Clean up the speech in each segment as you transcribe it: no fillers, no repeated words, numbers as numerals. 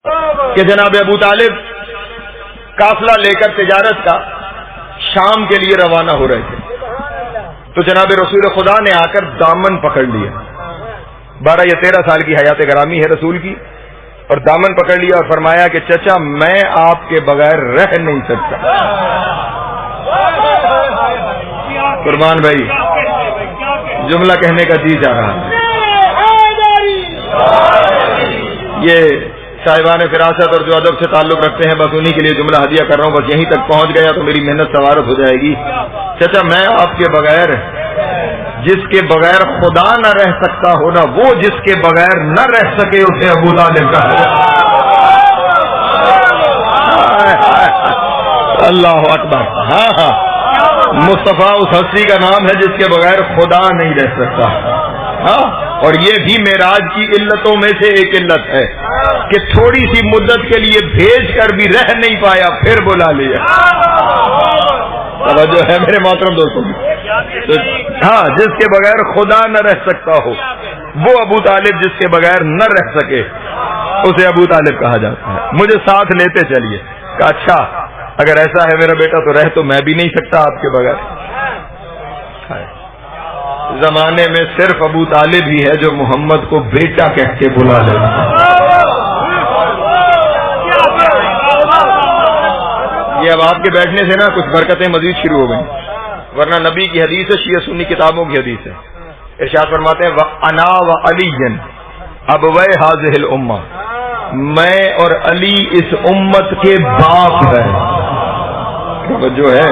کہ جناب ابو طالب قافلہ لے کر تجارت کا شام کے لیے روانہ ہو رہے تھے، تو جناب رسول خدا نے آ کر دامن پکڑ لیا. 12 یا 13 سال کی حیات گرامی ہے رسول کی، اور دامن پکڑ لیا اور فرمایا کہ چچا میں آپ کے بغیر رہ نہیں سکتا. قربان بھائی جملہ کہنے کا جی چاہ رہا ہے. یہ صاحبان فراست اور جو ادب سے تعلق رکھتے ہیں بس انہی کے لیے جملہ ہدیہ کر رہا ہوں. بس یہیں تک پہنچ گیا تو میری محنت سوارت ہو جائے گی. چچا میں آپ کے بغیر، جس کے بغیر خدا نہ رہ سکتا ہو نا، وہ جس کے بغیر نہ رہ سکے اسے ابو طالب کہا. اللہ اکبر. ہاں ہاں، مصطفیٰ اس ہستی کا نام ہے جس کے بغیر خدا نہیں رہ سکتا. ہاں، اور یہ بھی معراج کی علتوں میں سے ایک علت ہے کہ تھوڑی سی مدت کے لیے بھیج کر بھی رہ نہیں پایا، پھر بلا لیا. توجہ ہے میرے محترم دوستوں. ہاں، جس کے بغیر خدا نہ رہ سکتا ہو وہ ابو طالب جس کے بغیر نہ رہ سکے اسے ابو طالب کہا جاتا ہے. مجھے ساتھ لیتے چلیے. کہا اچھا اگر ایسا ہے میرا بیٹا تو رہ تو میں بھی نہیں سکتا آپ کے بغیر. زمانے میں صرف ابو طالب ہی ہے جو محمد کو بیٹا کہہ کے بلا لیتا ہے. یہ اب آپ کے بیٹھنے سے نا کچھ برکتیں مزید شروع ہو گئیں، ورنہ نبی کی حدیث ہے، شیعہ سنی کتابوں کی حدیث ہے. ارشاد فرماتے ہیں وَأَنَا وَعَلِيٌّ أَبْوَيْ هَٰذِهِ الْأُمَّةِ، میں اور علی اس امت کے باپ ہیں. جو ہے،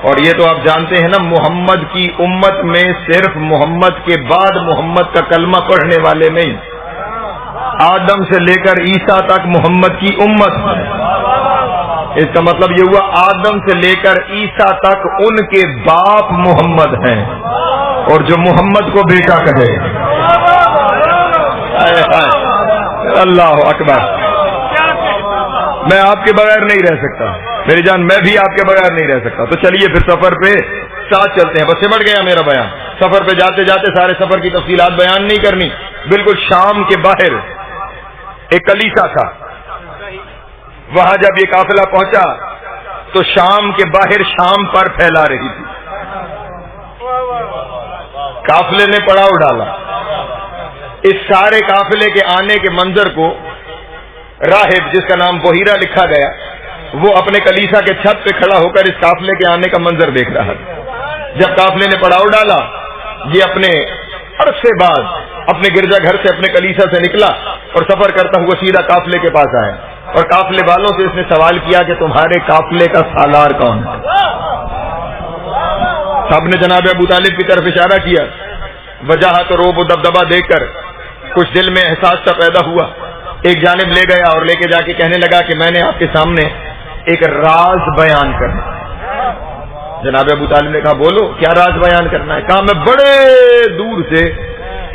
اور یہ تو آپ جانتے ہیں نا محمد کی امت میں صرف محمد کے بعد محمد کا کلمہ پڑھنے والے نہیں، آدم سے لے کر عیسیٰ تک محمد کی امت ہے. اس کا مطلب یہ ہوا آدم سے لے کر عیسیٰ تک ان کے باپ محمد ہیں، اور جو محمد کو بیٹا کہے. اللہ اکبر. میں آپ کے بغیر نہیں رہ سکتا میری جان، میں بھی آپ کے بغیر نہیں رہ سکتا. تو چلیے پھر سفر پہ ساتھ چلتے ہیں. بس سمٹ گیا میرا بیان. سفر پہ جاتے جاتے سارے سفر کی تفصیلات بیان نہیں کرنی. بالکل شام کے باہر ایک کلیسا تھا، وہاں جب یہ قافلہ پہنچا تو شام کے باہر شام پر پھیلا رہی تھی. قافلے نے پڑاؤ ڈالا. اس سارے قافلے کے آنے کے منظر کو راہب جس کا نام بحیرہ لکھا گیا، وہ اپنے کلیسا کے چھت پہ کھڑا ہو کر اس قافلے کے آنے کا منظر دیکھ رہا تھا. جب قافلے نے پڑاؤ ڈالا، یہ اپنے عرصے بعد اپنے گرجا گھر سے اپنے کلیسا سے نکلا اور سفر کرتا ہوا سیدھا قافلے کے پاس آیا، اور قافلے والوں سے اس نے سوال کیا کہ تمہارے قافلے کا سالار کون ہے؟ سب نے جناب ابو طالب کی طرف اشارہ کیا. وجاہت و روب و دبدبا دیکھ کر کچھ دل میں احساس سا پیدا ہوا. ایک جانب لے گیا اور لے کے جا کے کہنے لگا کہ میں نے آپ کے سامنے ایک راز بیان کرنا. جناب ابو طالب نے کہا بولو کیا راز بیان کرنا ہے؟ کہا میں بڑے دور سے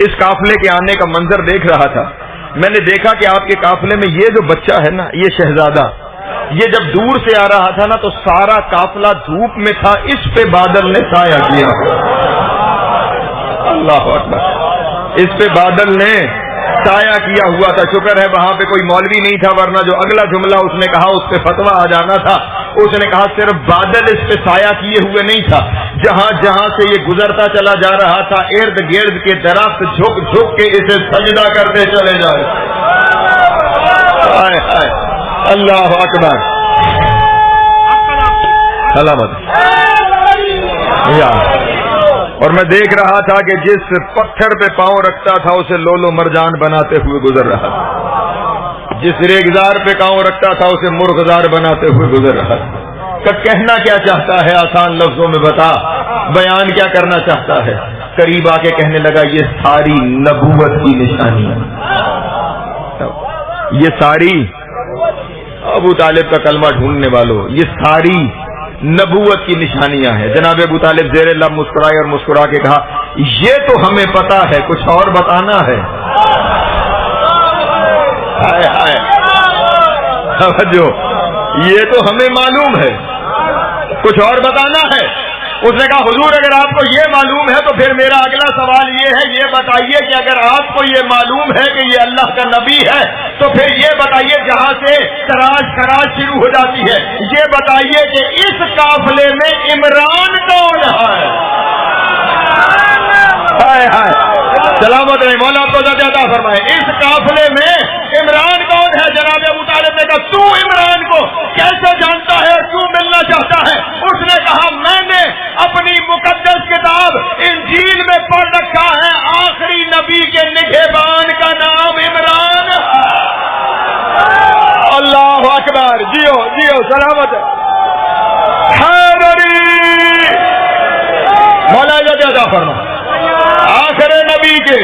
اس قافلے کے آنے کا منظر دیکھ رہا تھا. میں نے دیکھا کہ آپ کے قافلے میں یہ جو بچہ ہے نا، یہ شہزادہ، یہ جب دور سے آ رہا تھا نا تو سارا قافلہ دھوپ میں تھا، اس پہ بادل نے سایہ کیا. اللہ اکبر. اس پہ بادل نے سایہ کیا ہوا تھا. شکر ہے وہاں پہ کوئی مولوی نہیں تھا، ورنہ جو اگلا جملہ اس نے کہا اس پہ فتویٰ آ جانا تھا. اس نے کہا صرف بادل اس پہ سایہ کیے ہوئے نہیں تھا، جہاں جہاں سے یہ گزرتا چلا جا رہا تھا ارد گرد کے درخت جھک جھک کے اسے سجدہ کرتے چلے جائے. ہائے ہائے. اللہ اکبر. سلامت. اور میں دیکھ رہا تھا کہ جس پتھر پہ پاؤں رکھتا تھا اسے لولو مرجان بناتے ہوئے گزر رہا تھا، جس ریگزار پہ پاؤں رکھتا تھا اسے مرغزار بناتے ہوئے گزر رہا تھا. کہنا کیا چاہتا ہے آسان لفظوں میں بتا، بیان کیا کرنا چاہتا ہے؟ قریب آ کے کہنے لگا یہ ساری نبوت کی نشانی ہے. یہ ساری ابو طالب کا کلمہ ڈھونڈنے والوں، یہ ساری نبوت کی نشانیاں ہیں. جناب ابو طالب زیر لب مسکرائے اور مسکرا کے کہا یہ تو ہمیں پتا ہے، کچھ اور بتانا ہے. ہائے ہائے. جو یہ تو ہمیں معلوم ہے، کچھ اور بتانا ہے. اس نے کہا حضور اگر آپ کو یہ معلوم ہے تو پھر میرا اگلا سوال یہ ہے، یہ بتائیے کہ اگر آپ کو یہ معلوم ہے کہ یہ اللہ کا نبی ہے تو پھر یہ بتائیے جہاں سے تراش خراش شروع ہو جاتی ہے، یہ بتائیے کہ اس قافلے میں عمران کون ہے؟ ہائے ہائے سلامت رہے، مولا آپ کو زیادہ عطا فرمائے۔ اس قافلے میں عمران کون ہے؟ جناب ابو طالب نے کہا تو عمران کو کیسے جانتا ہے اور کیوں ملنا چاہتا ہے؟ اس نے کہا میں نے اپنی مقدس کتاب انجیل میں پڑھ رکھا ہے آخری نبی کے نگہبان کا نام عمران ہے۔ اللہ اکبر، جیو جیو سلامت حیدری، مولا زیادہ عطا فرمائے۔ آخر نبی کے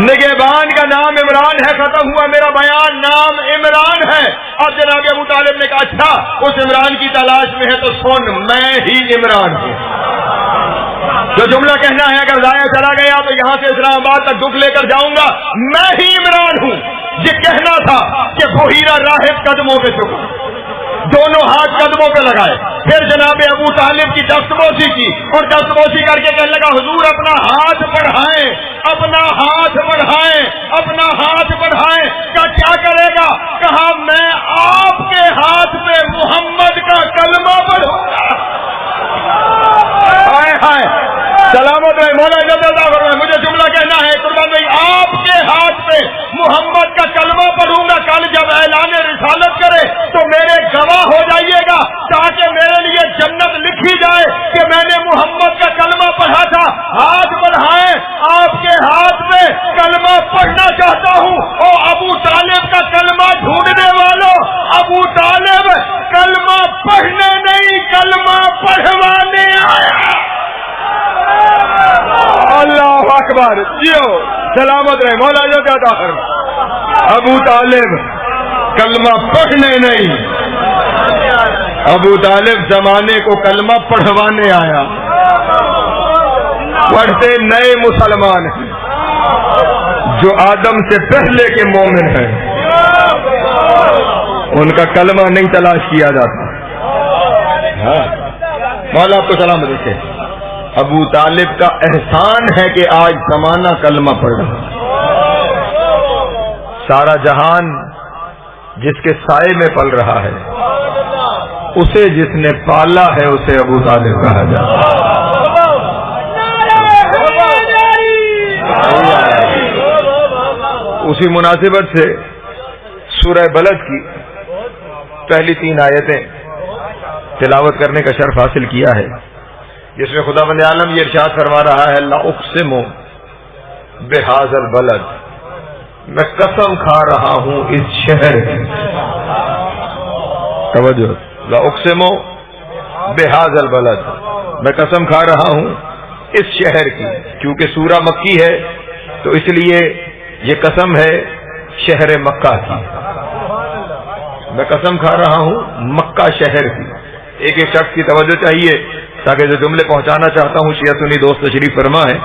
نگہبان کا نام عمران ہے، ختم ہوا میرا بیان، نام عمران ہے۔ اب جناب ابو طالب نے کہا اچھا اس عمران کی تلاش میں ہے تو سن، میں ہی عمران ہوں۔ جو جملہ کہنا ہے اگر ضائع چلا گیا تو یہاں سے اسلام آباد تک دکھ لے کر جاؤں گا، میں ہی عمران ہوں۔ یہ کہنا تھا کہ بحیرہ راہب قدموں پہ جھکا، دونوں ہاتھ قدموں پہ لگائے، پھر جناب ابو طالب کی دستبوسی کی اور دستبوسی کر کے کہنے لگا حضور اپنا ہاتھ بڑھائیں، اپنا ہاتھ بڑھائیں، اپنا ہاتھ بڑھائیں۔ کیا کرے گا؟ کہا میں آپ کے ہاتھ پہ محمد کا کلمہ پڑھوں گا۔ ہائے ہائے سلامت رہے، مولا مجھے جملہ کہنا ہے قربان بھائی، آپ کے ہاتھ پہ محمد کا کلمہ پڑھوں گا۔ کل جب اعلان رسالت کرے تو میرے گواہ ہو جائیے گا تاکہ میرے لیے جنت لکھی جائے کہ میں نے محمد کا کلمہ پڑھا تھا۔ ہاتھ بڑھائیں، آپ کے ہاتھ پہ کلمہ پڑھنا چاہتا ہوں۔ اور ابو طالب کا کلمہ ڈھونڈنے والوں، ابو طالب کلمہ پڑھنے نہیں کلمہ پڑھوانے آیا۔ اللہ اکبر، جیو سلامت رہے، مولا جو کہتا ہے ابو طالب کلمہ پڑھنے نہیں، ابو طالب زمانے کو کلمہ پڑھوانے آیا۔ پڑھتے نئے مسلمان ہیں جو آدم سے پہلے کے مومن ہیں، ان کا کلمہ نہیں تلاش کیا جاتا۔ مولا آپ کو سلام دیتے، ابو طالب کا احسان ہے کہ آج زمانہ کلمہ پڑھ رہا ہے۔ سارا جہان جس کے سائے میں پل رہا ہے، اسے جس نے پالا ہے اسے ابو طالب کہا جاتا ہے۔ اسی مناسبت سے سورہ بلد کی پہلی 3 آیتیں تلاوت کرنے کا شرف حاصل کیا ہے، جس میں خدا بند عالم یہ ارشاد فرما رہا ہے لا اقسم بہذا البلد، میں قسم کھا رہا ہوں اس شہر کی۔ توجہ، لا اقسم بہذا البلد، میں قسم کھا رہا ہوں اس شہر کی، کیونکہ سورہ مکی ہے تو اس لیے یہ قسم ہے شہر مکہ کی۔ میں قسم کھا رہا ہوں مکہ شہر کی۔ ایک ایک شخص کی توجہ چاہیے تاکہ جو جملے پہنچانا چاہتا ہوں شیعہ سنی دوست تشریف فرما ہے۔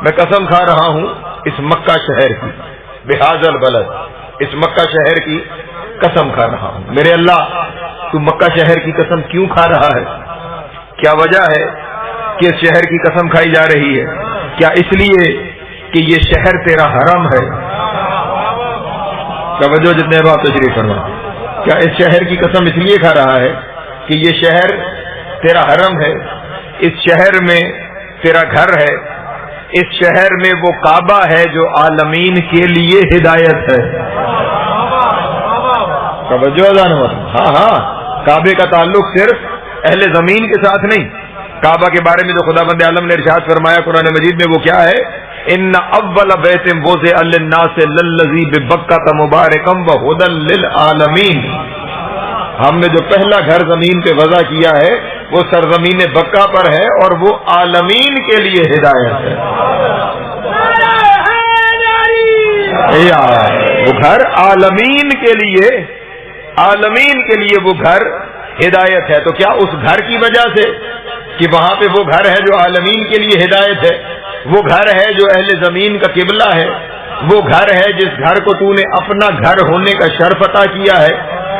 میں قسم کھا رہا ہوں اس مکہ شہر کی، بہذا البلد، اس مکہ شہر کی قسم کھا رہا ہوں۔ میرے اللہ تو مکہ شہر کی قسم کیوں کھا رہا ہے؟ کیا وجہ ہے کہ اس شہر کی قسم کھائی جا رہی ہے؟ کیا اس لیے کہ یہ شہر تیرا حرم ہے؟ توجہ جتنے بات تشریف فرما، کیا اس شہر کی قسم اس لیے کھا رہا ہے کہ یہ شہر تیرا حرم ہے، اس شہر میں تیرا گھر ہے، اس شہر میں وہ کعبہ ہے جو عالمین کے لیے ہدایت ہے۔ توجہ ہاں ہاں، کعبے کا تعلق صرف اہل زمین کے ساتھ نہیں، کعبہ کے بارے میں جو خدا بند عالم نے ارشاد فرمایا قرآن مجید میں وہ کیا ہے؟ ان اول بیت وضع للناس للذی ببکۃ مبارکا وہدی للعالمین، ہم نے جو پہلا گھر زمین پہ وضع کیا ہے وہ سرزمین بکہ پر ہے اور وہ عالمین کے لیے ہدایت ہے۔ وہ گھر عالمین کے لیے، عالمین کے لیے وہ گھر ہدایت ہے۔ تو کیا اس گھر کی وجہ سے کہ وہاں پہ وہ گھر ہے جو عالمین کے لیے ہدایت ہے، وہ گھر ہے جو اہل زمین کا قبلہ ہے، وہ گھر ہے جس گھر کو تو نے اپنا گھر ہونے کا شرف عطا کیا ہے،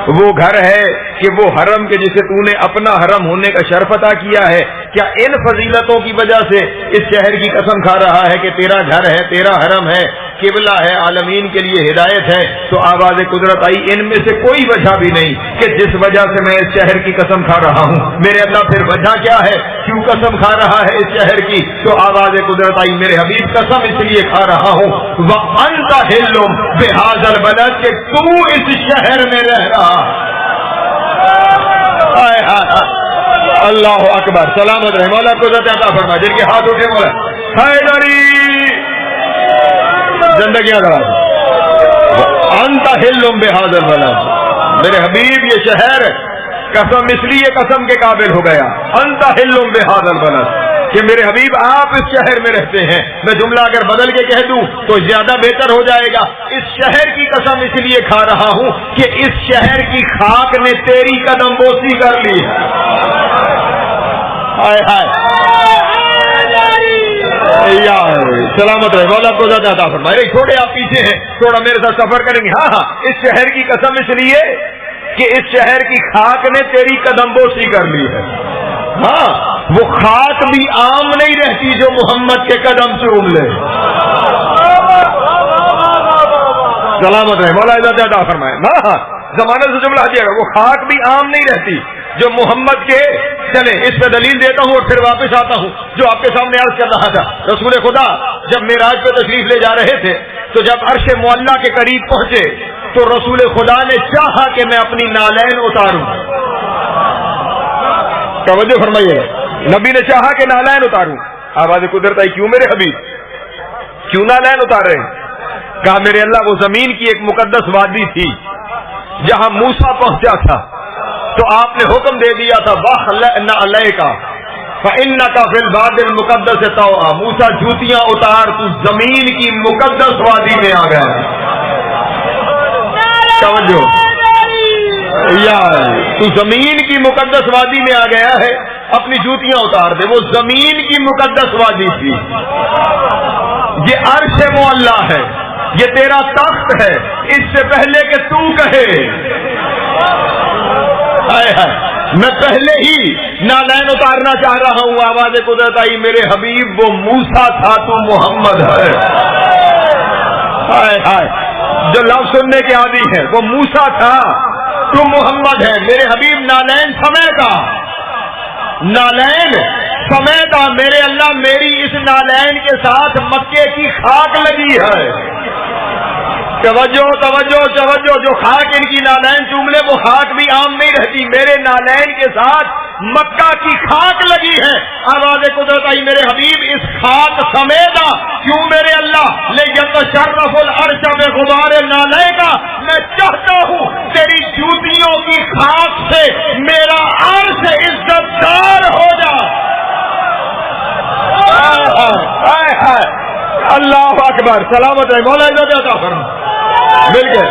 وہ گھر ہے کہ وہ حرم کے جسے تو نے اپنا حرم ہونے کا شرف عطا کیا ہے، کیا ان فضیلتوں کی وجہ سے اس شہر کی قسم کھا رہا ہے کہ تیرا گھر ہے، تیرا حرم ہے، قبلہ ہے، عالمین کے لیے ہدایت ہے، تو آواز قدرت آئی ان میں سے کوئی وجہ بھی نہیں کہ جس وجہ سے میں اس شہر کی قسم کھا رہا ہوں۔ میرے اللہ پھر وجہ کیا ہے، کیوں قسم کھا رہا ہے اس شہر کی؟ تو آواز قدرت آئی میرے حبیب قسم اس لیے کھا رہا ہوں وَأَنْتَ حِلٌّ بِهَذَا الْبَلَدِ کہ تو اس شہر میں رہ رہا۔ اللہ اکبر، سلامت رہے، مولا قدرت عطا فرما، جن کے ہاتھ اٹھے مولا حیدری زندگیاں دراز۔ انت حل بہذا البلد، میرے حبیب یہ شہر قسم اس لیے قسم کے قابل ہو گیا، انت حل بہذا البلد کہ میرے حبیب آپ اس شہر میں رہتے ہیں۔ میں جملہ اگر بدل کے کہہ دوں تو زیادہ بہتر ہو جائے گا، اس شہر کی قسم اس لیے کھا رہا ہوں کہ اس شہر کی خاک نے تیری قدم بوسی کر لی۔ ہائے ہائے سلامت رہے، مولا کو زیادہ عطا فرمائے۔ تھوڑے آپ پیچھے ہیں، تھوڑا میرے ساتھ سفر کریں گے۔ ہاں اس شہر کی قسم اس لیے کہ اس شہر کی خاک نے تیری قدم بوسی کر لی ہے۔ ہاں وہ خاک بھی عام نہیں رہتی جو محمد کے قدم چوم لے۔ سلامت رہے، مولا زیادہ عطا فرمائے۔ ہاں زمانہ سے جملہ دیا گا، وہ خاک بھی عام نہیں رہتی جو محمد کے چلے۔ اس پہ دلیل دیتا ہوں اور پھر واپس آتا ہوں جو آپ کے سامنے عرض کر رہا تھا۔ رسول خدا جب معراج پہ تشریف لے جا رہے تھے تو جب عرش معلیٰ کے قریب پہنچے تو رسول خدا نے چاہا کہ میں اپنی نالین اتاروں۔ توجہ فرمائیے، نبی نے چاہا کہ نالین اتاروں۔ آواز قدرت آئی کیوں میرے حبیب، کیوں نالین اتار رہے ہیں؟ کہا میرے اللہ وہ زمین کی ایک مقدس وادی تھی جہاں موسیٰ پہنچا تھا تو آپ نے حکم دے دیا تھا وَخْلَعْنَ عَلَيْكَ فَإِنَّكَ فِي الْوَادِ الْمُقَدَّسِ طَوْعًا، موسیٰ جوتیاں اتار، تو زمین کی مقدس وادی میں آ گیا۔ توجہ یار، تو زمین کی مقدس وادی میں آ گیا ہے، اپنی جوتیاں اتار دے۔ وہ زمین کی مقدس وادی تھی، یہ عرش معلیٰ ہے، یہ تیرا تخت ہے، اس سے پہلے کہ تو کہے میں پہلے ہی نالین اتارنا چاہ رہا ہوں۔ آواز قدرت آئی میرے حبیب وہ موسیٰ تھا تو محمد ہے۔ ہائے ہائے، جو لفظ سننے کے عادی ہے، وہ موسیٰ تھا تو محمد ہے۔ میرے حبیب نالین سمیتا، نالین سمیتا، میرے اللہ میری اس نالین کے ساتھ مکے کی خاک لگی ہے۔ توجہ توجہ توجہ، جو خاک ان کی نالین چوم لے وہ خاک بھی عام نہیں رہتی، میرے نالین کے ساتھ مکہ کی خاک لگی ہے۔ آواز قدرت آئی میرے حبیب اس خاک سمیتا، کیوں میرے اللہ لِيَتَشَرَّفُ الْعَرْشَ بِغُبَارِ نَعْلَيْكَ، میں چاہتا ہوں تیری جوتیوں کی خاک سے میرا عرش عزت دار ہو جائے۔ اللہ اکبر، سلامت رہے، مولا عزت عطا فرما۔ مل گئے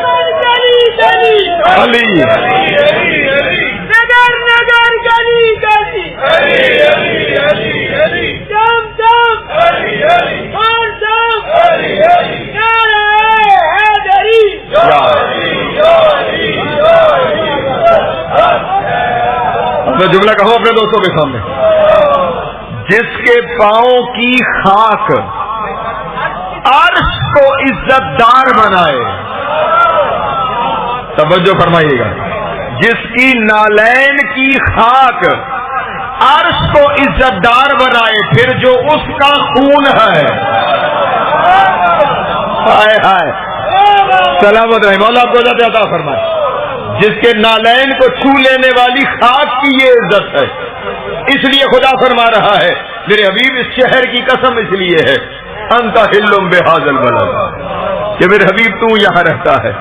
علی نگر نگر گلی گلی دم دم ہر دم نعرہ حیدری۔ میں جملہ کہوں اپنے دوستوں کے سامنے، جس کے پاؤں کی خاک عرش کو عزت دار بنائے، توجہ فرمائیے گا، جس کی نالین کی خاک عرش کو عزت دار بنائے، پھر جو اس کا خون ہے، ہائے ہائے سلامت رہے، مولا آپ کو عزت عطا فرمائے، جس کے نالین کو چھو لینے والی خاک کی یہ عزت ہے۔ اس لیے خدا فرما رہا ہے میرے حبیب اس شہر کی قسم اس لیے ہے انت حل بہذا البلد کہ میرے حبیب تو یہاں رہتا ہے،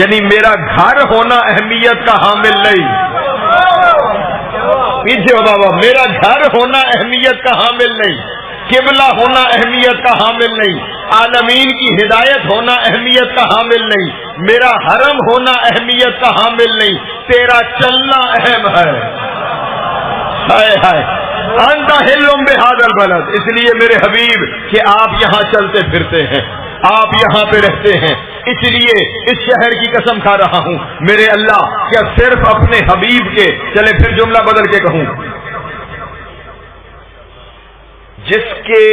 یعنی میرا گھر ہونا اہمیت کا حامل نہیں، پیچھے ہو بابا، میرا گھر ہونا اہمیت کا حامل نہیں، قبلہ ہونا اہمیت کا حامل نہیں، عالمین کی ہدایت ہونا اہمیت کا حامل نہیں، میرا حرم ہونا اہمیت کا حامل نہیں، تیرا چلنا اہم ہے۔ ہائے ہائے انت حل بہذا البلد، اس لیے میرے حبیب کہ آپ یہاں چلتے پھرتے ہیں، آپ یہاں پہ رہتے ہیں، اس لیے اس شہر کی قسم کھا رہا ہوں میرے اللہ کیا صرف اپنے حبیب کے، چلے پھر جملہ بدل کے کہوں، جس کے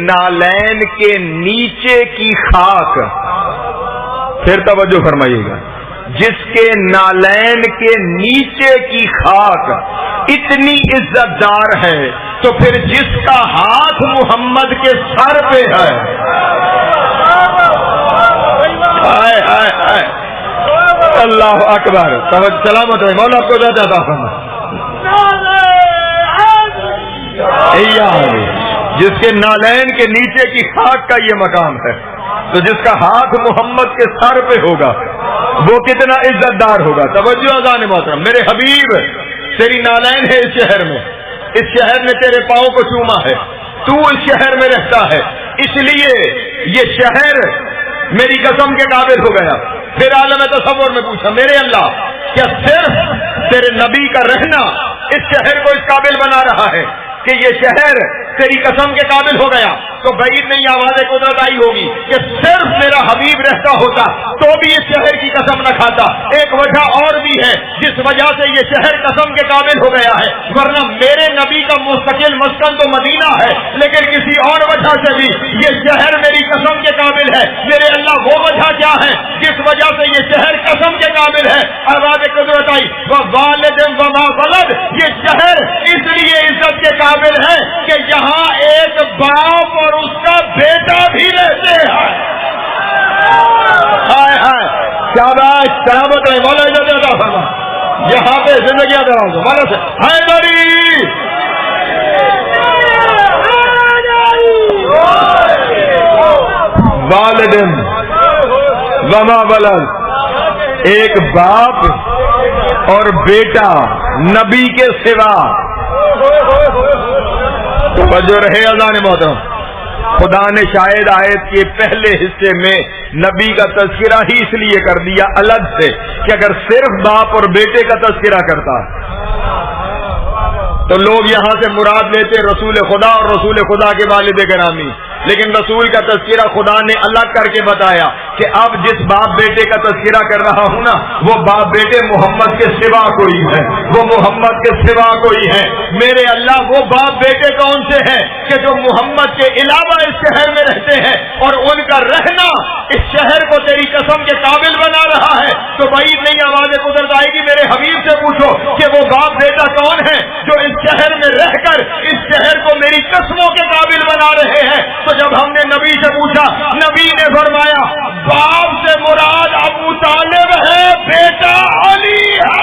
نالین کے نیچے کی خاک، پھر توجہ فرمائیے گا، جس کے نالین کے نیچے کی خاک اتنی عزت دار ہے تو پھر جس کا ہاتھ محمد کے سر پہ ہے، ہائے ہائے ہائے، اللہ اکبر، سلامت ہے مولا، آپ کو زیادہ عطا فرمائے۔ جس کے نالین کے نیچے کی خاک کا یہ مقام ہے، تو جس کا ہاتھ محمد کے سر پہ ہوگا وہ کتنا عزت دار ہوگا۔ توجہ اذان محترم، میرے حبیب تیری نالین ہے اس شہر میں، اس شہر نے تیرے پاؤں کو چوما ہے، تو اس شہر میں رہتا ہے، اس لیے یہ شہر میری قسم کے قابل ہو گیا۔ پھر عالم تصور میں پوچھا، میرے اللہ کیا صرف تیرے نبی کا رہنا اس شہر کو اس قابل بنا رہا ہے کہ یہ شہر تیری قسم کے قابل ہو گیا؟ تو بعید نہیں آواز قدرت آئی ہوگی کہ صرف میرا حبیب رہتا ہوتا تو بھی اس شہر کی قسم نہ کھاتا۔ ایک وجہ اور بھی ہے جس وجہ سے یہ شہر قسم کے قابل ہو گیا ہے، ورنہ میرے نبی کا مستقل مسکن تو مدینہ ہے، لیکن کسی اور وجہ سے بھی یہ شہر میری قسم کے قابل ہے۔ میرے اللہ وہ وجہ کیا ہے جس وجہ سے یہ شہر قسم کے قابل ہے؟ آواز قدرت آئی، ووالد وما ولد، یہ شہر اس لیے عزت کے قابل ہے کہ یہاں ایک باپ اور اس کا بیٹا بھی رہتے ہیں۔ ہائے ہائے، شاباش، سلامت ہے مولا، عزت فرما، یہاں پہ زندگیاں دراز ہو مولا سے، حیدری والدن وما ولد، ایک باپ اور بیٹا نبی کے سوا۔ توجہ رہے اذان محترم، خدا نے شاید آیت کے پہلے حصے میں نبی کا تذکرہ ہی اس لیے کر دیا الگ سے کہ اگر صرف باپ اور بیٹے کا تذکرہ کرتا تو لوگ یہاں سے مراد لیتے رسول خدا اور رسول خدا کے والد گرامی، لیکن رسول کا تذکرہ خدا نے الگ کر کے بتایا کہ اب جس باپ بیٹے کا تذکرہ کر رہا ہوں نا، وہ باپ بیٹے محمد کے سوا کوئی ہے، وہ محمد کے سوا کوئی ہے۔ میرے اللہ وہ باپ بیٹے کون سے ہیں کہ جو محمد کے علاوہ اس شہر میں رہتے ہیں اور ان کا رہنا اس شہر کو تیری قسم کے قابل بنا رہا ہے؟ تو بعید نہیں آواز قدرت آئے گی، میرے حبیب سے پوچھو کہ وہ باپ بیٹا کون ہے جو اس شہر میں رہ کر اس شہر کو میری قسموں کے قابل بنا رہے ہیں؟ تو جب ہم نے نبی سے پوچھا، نبی نے فرمایا باپ سے مراد ابو طالب ہے، بیٹا علی ہے۔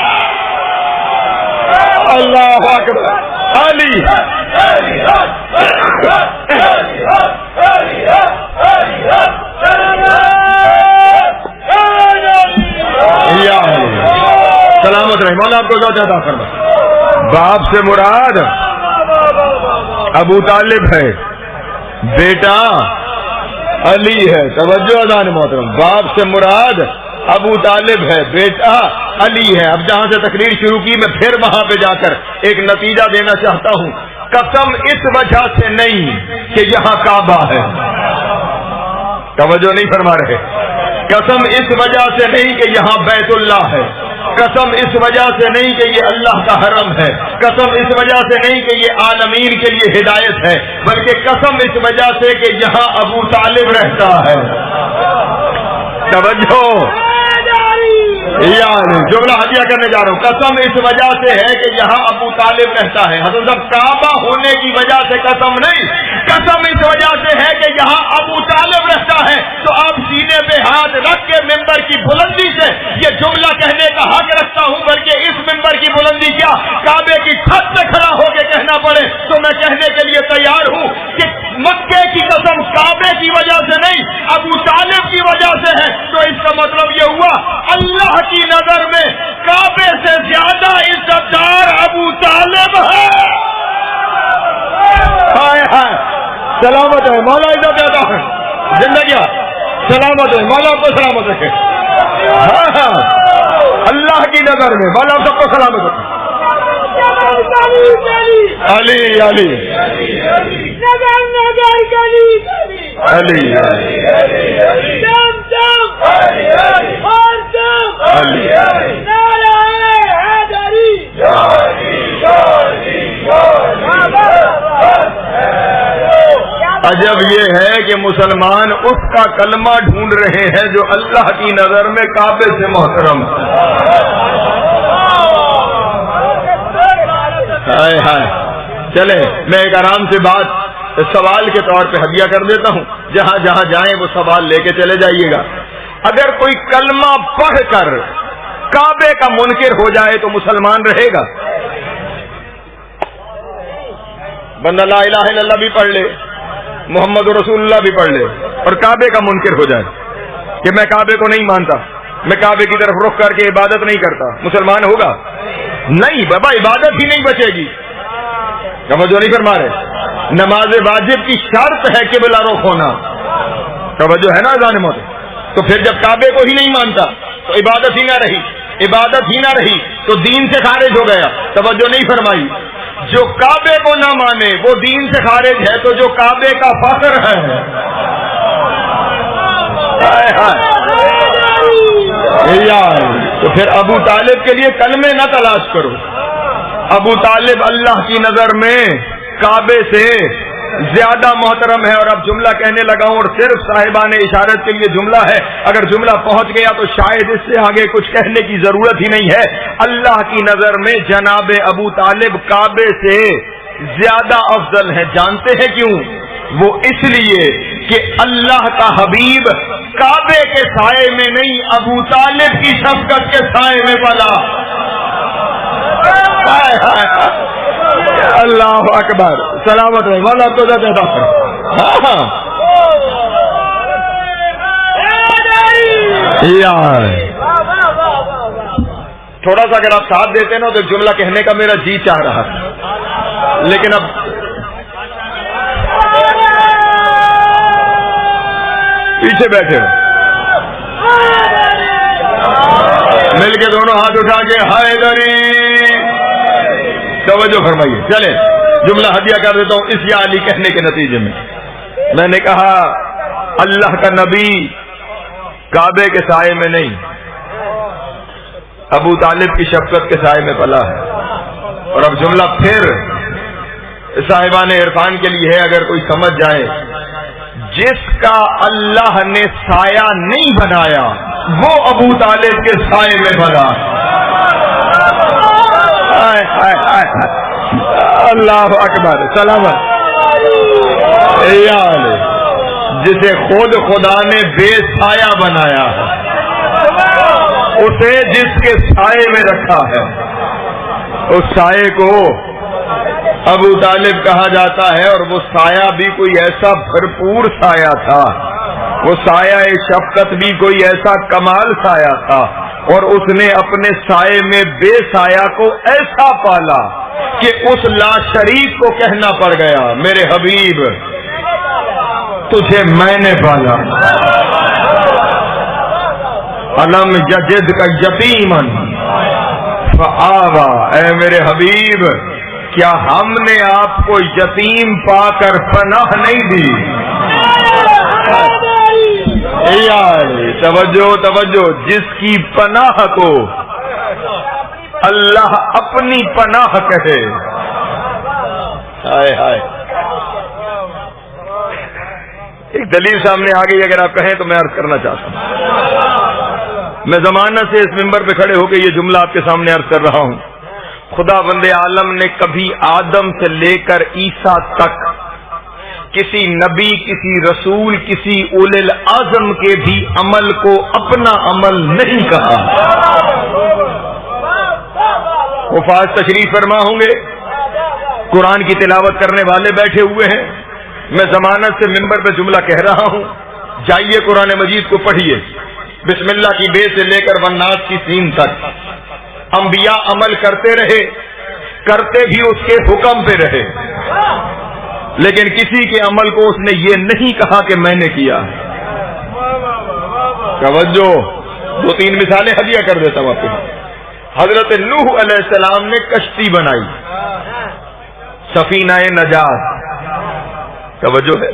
اللہ اکبر، علی سلامت رہے مولا، آپ کو جو چاہتا فرما۔ باپ سے مراد ابو طالب ہے، بیٹا علی ہے۔ توجہ اذان محترم، باپ سے مراد ابو طالب ہے، بیٹا علی ہے۔ اب جہاں سے تقریر شروع کی میں پھر وہاں پہ جا کر ایک نتیجہ دینا چاہتا ہوں۔ قسم اس وجہ سے نہیں کہ یہاں کعبہ ہے، توجہ نہیں فرما رہے، قسم اس وجہ سے نہیں کہ یہاں بیت اللہ ہے، قسم اس وجہ سے نہیں کہ یہ اللہ کا حرم ہے، قسم اس وجہ سے نہیں کہ یہ عالمین کے لیے ہدایت ہے، بلکہ قسم اس وجہ سے کہ یہاں ابو طالب رہتا ہے۔ توجہ، جملہ ہدیہ کرنے جا رہا ہوں، قسم اس وجہ سے ہے کہ یہاں ابو طالب رہتا ہے۔ حضرت صاحب کعبہ ہونے کی وجہ سے قسم نہیں، قسم اس وجہ سے ہے کہ یہاں ابو طالب رہتا ہے۔ تو آپ سینے پہ ہاتھ رکھ کے ممبر کی بلندی سے یہ جملہ کہنے کا حق رکھتا ہوں، بلکہ اس ممبر کی بلندی کیا کعبے کی چھت پہ کھڑا ہو کے کہنا پڑے تو میں کہنے کے لیے تیار ہوں کہ مکے کی قسم کعبے کی وجہ سے نہیں، ابو طالب کی وجہ سے ہے۔ تو اس کا مطلب یہ ہوا اللہ کی نظر میں کعبے سے زیادہ عزت دار ابو طالب ہے۔ ہائے ہائے، سلامت ہے مولا، عزت دیتا ہے، زندگی سلامت ہے مولا، آپ کو سلامت رکھے۔ ہاں ہاں، اللہ کی نظر میں مولا آپ سب کو سلامت رکھے۔ علی علی نظر نظر گلی علی مطلب یہ ہے کہ مسلمان اس کا کلمہ ڈھونڈ رہے ہیں جو اللہ کی نظر میں کعبے سے محترم ہے. چلے میں ایک آرام سے بات سوال کے طور پہ ہدیہ کر دیتا ہوں. جہاں جہاں جائیں وہ سوال لے کے چلے جائیے گا. اگر کوئی کلمہ پڑھ کر کعبے کا منکر ہو جائے تو مسلمان رہے گا؟ بندہ لا الہ الا اللہ بھی پڑھ لے، محمد رسول اللہ بھی پڑھ لے، اور کعبے کا منکر ہو جائے کہ میں کعبے کو نہیں مانتا، میں کعبے کی طرف رخ کر کے عبادت نہیں کرتا، مسلمان ہوگا؟ نہیں بابا، عبادت ہی نہیں بچے گی. توجہ نہیں فرما رہے. نماز واجب کی شرط ہے قبلہ رخ ہونا. توجہ ہے نا اذان موت؟ تو پھر جب کعبے کو ہی نہیں مانتا تو عبادت ہی نہ رہی، عبادت ہی نہ رہی تو دین سے خارج ہو گیا. توجہ نہیں فرمائی. جو کعبے کو نہ مانے وہ دین سے خارج ہے، تو جو کعبے کا فخر ہے تو پھر ابو طالب کے لیے کلمے نہ تلاش کرو. ابو طالب اللہ کی نظر میں کعبے سے زیادہ محترم ہے. اور اب جملہ کہنے لگا ہوں اور صرف صاحبان اشارت کے لیے جملہ ہے. اگر جملہ پہنچ گیا تو شاید اس سے آگے کچھ کہنے کی ضرورت ہی نہیں ہے. اللہ کی نظر میں جناب ابو طالب کعبے سے زیادہ افضل ہے. جانتے ہیں کیوں؟ وہ اس لیے کہ اللہ کا حبیب کعبے کے سائے میں نہیں، ابو طالب کی شفقت کے سائے میں پلا. اللہ اکبر. سلامت رہے والا تو زیادہ تھوڑا سا اگر آپ ساتھ دیتے نا تو جملہ کہنے کا میرا جی چاہ رہا تھا، لیکن اب پیچھے بیٹھے مل کے دونوں ہاتھ اٹھا کے حیدری. توجہ فرمائیے. چلے جملہ ہدیہ کر دیتا ہوں اس یا علی کہنے کے نتیجے میں نے کہا اللہ کا نبی کعبے کے سائے میں نہیں، ابو طالب کی شفقت کے سائے میں پلا ہے. اور اب جملہ پھر صاحبان عرفان کے لیے ہے، اگر کوئی سمجھ جائے. جس کا اللہ نے سایہ نہیں بنایا وہ ابو طالب کے سائے میں بنا. اللہ اکبر. سلامت. جسے خود خدا نے بے سایہ بنایا ہے، اسے جس کے سائے میں رکھا ہے اس سائے کو ابو طالب کہا جاتا ہے. اور وہ سایہ بھی کوئی ایسا بھرپور سایہ تھا، وہ سایہ شفقت بھی کوئی ایسا کمال سایہ تھا. اور اس نے اپنے سائے میں بے سایہ کو ایسا پالا کہ اس لا شریک کو کہنا پڑ گیا میرے حبیب تجھے میں نے پالا. علم یجد کا یتیمن فآوا. اے میرے حبیب کیا ہم نے آپ کو یتیم پا کر پناہ نہیں دی؟ توجہ توجہ. جس کی پناہ کو اللہ اپنی پناہ کہے. ہائے ہائے. ایک دلیل سامنے آ گئی، اگر آپ کہیں تو میں عرض کرنا چاہتا ہوں. میں زمانہ سے اس ممبر پہ کھڑے ہو کے یہ جملہ آپ کے سامنے عرض کر رہا ہوں. خدا بند عالم نے کبھی آدم سے لے کر عیسیٰ تک کسی نبی، کسی رسول، کسی اولی العزم کے بھی عمل کو اپنا عمل نہیں کہا. حفاظ تشریف فرما ہوں گے، قرآن کی تلاوت کرنے والے بیٹھے ہوئے ہیں. میں ضمانت سے ممبر پہ جملہ کہہ رہا ہوں. جائیے قرآن مجید کو پڑھیے، بسم اللہ کی بے سے لے کر والناس کی سین تک. انبیاء عمل کرتے رہے، کرتے بھی اس کے حکم پہ رہے، لیکن کسی کے عمل کو اس نے یہ نہیں کہا کہ میں نے کیا. توجہ. 2-3 مثالیں ہدیہ کر دیتا ہوں آپ کو. حضرت نوح علیہ السلام نے کشتی بنائی، سفینہ نجات. توجہ ہے.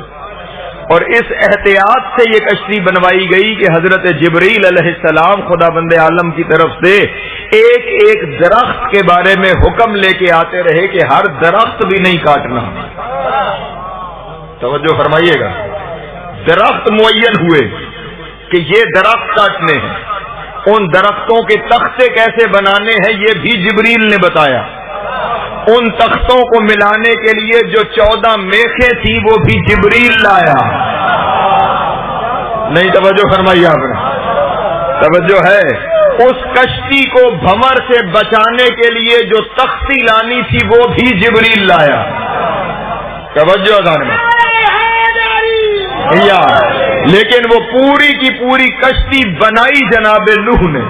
اور اس احتیاط سے یہ کشتی بنوائی گئی کہ حضرت جبریل علیہ السلام خدا بند عالم کی طرف سے ایک ایک درخت کے بارے میں حکم لے کے آتے رہے کہ ہر درخت بھی نہیں کاٹنا. توجہ فرمائیے گا، درخت معین ہوئے کہ یہ درخت کاٹنے ہیں، ان درختوں کے تختے کیسے بنانے ہیں یہ بھی جبریل نے بتایا، ان تختوں کو ملانے کے لیے جو 14 میخیں تھی وہ بھی جبریل لایا. نہیں توجہ فرمائی آپ نے؟ توجہ ہے. اس کشتی کو بھمر سے بچانے کے لیے جو تختی لانی تھی وہ بھی جبریل لایا. توجہ دان میں یا لیکن وہ پوری کی پوری کشتی بنائی جناب نوح نے.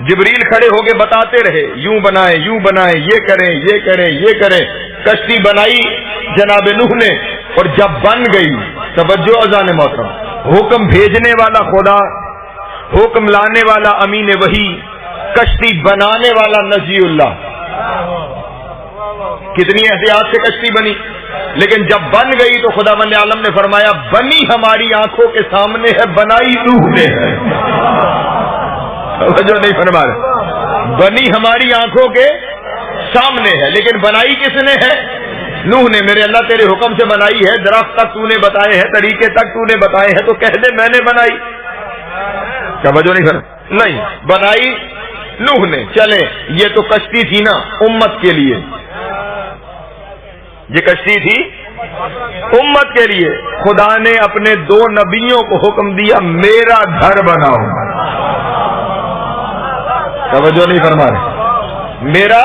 جبریل کھڑے ہو کے بتاتے رہے یوں بنائیں یوں بنائیں، یہ کریں یہ کریں یہ کریں. کشتی بنائی جناب نوح نے، اور جب بن گئی، توجہ اذان محترم، حکم بھیجنے والا خدا، حکم لانے والا امین وحی، کشتی بنانے والا نجی اللہ. کتنی احتیاط سے کشتی بنی، لیکن جب بن گئی تو خدا بند عالم نے فرمایا بنی ہماری آنکھوں کے سامنے ہے، بنائی نوح نے ہے. جو نہیں فرما رہے، بنی ہماری آنکھوں کے سامنے ہے لیکن بنائی کس نے ہے؟ نوح نے. میرے اللہ تیرے حکم سے بنائی ہے، درخت تک تو نے بتائے ہیں، طریقے تک تو نے بتائے ہیں، تو کہہ دے میں نے بنائی. توجہ نہیں فرما، نہیں بنائی نوح نے. چلے یہ تو کشتی تھی نا امت کے لیے، یہ کشتی تھی امت کے لیے. خدا نے اپنے 2 نبیوں کو حکم دیا میرا گھر بناؤ. توجہ نہیں فرما رہے، میرا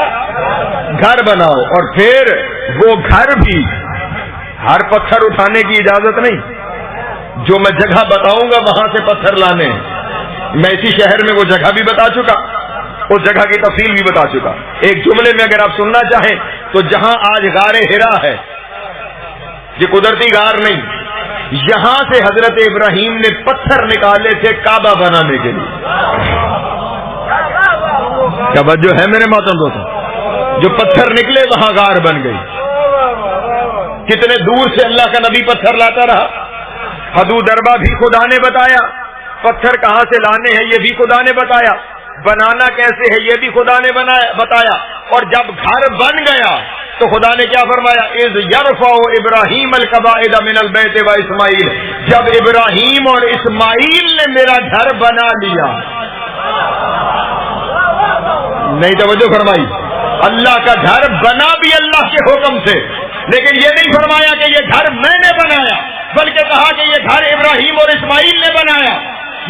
گھر بناؤ. اور پھر وہ گھر بھی ہر پتھر اٹھانے کی اجازت نہیں، جو میں جگہ بتاؤں گا وہاں سے پتھر لانے. میں اسی شہر میں وہ جگہ بھی بتا چکا، اس جگہ کی تفصیل بھی بتا چکا. ایک جملے میں اگر آپ سننا چاہیں تو جہاں آج غار ہرا ہے، یہ قدرتی غار نہیں، یہاں سے حضرت ابراہیم نے پتھر نکالے تھے کعبہ بنانے کے لیے. توجہ ہے میرے محترم دوستو؟ جو پتھر نکلے وہاں غار بن گئی. کتنے دور سے اللہ کا نبی پتھر لاتا رہا. حدود اربا بھی خدا نے بتایا، پتھر کہاں سے لانے ہیں یہ بھی خدا نے بتایا، بنانا کیسے ہے یہ بھی خدا نے بتایا. اور جب گھر بن گیا تو خدا نے کیا فرمایا؟ اذ یرفع ابراہیم القواعد من البیت و اسماعیل. جب ابراہیم اور اسماعیل نے میرا گھر بنا لیا. نہیں توجہ فرمائی، اللہ کا گھر بنا بھی اللہ کے حکم سے، لیکن یہ نہیں فرمایا کہ یہ گھر میں نے بنایا، بلکہ کہا کہ یہ گھر ابراہیم اور اسماعیل نے بنایا.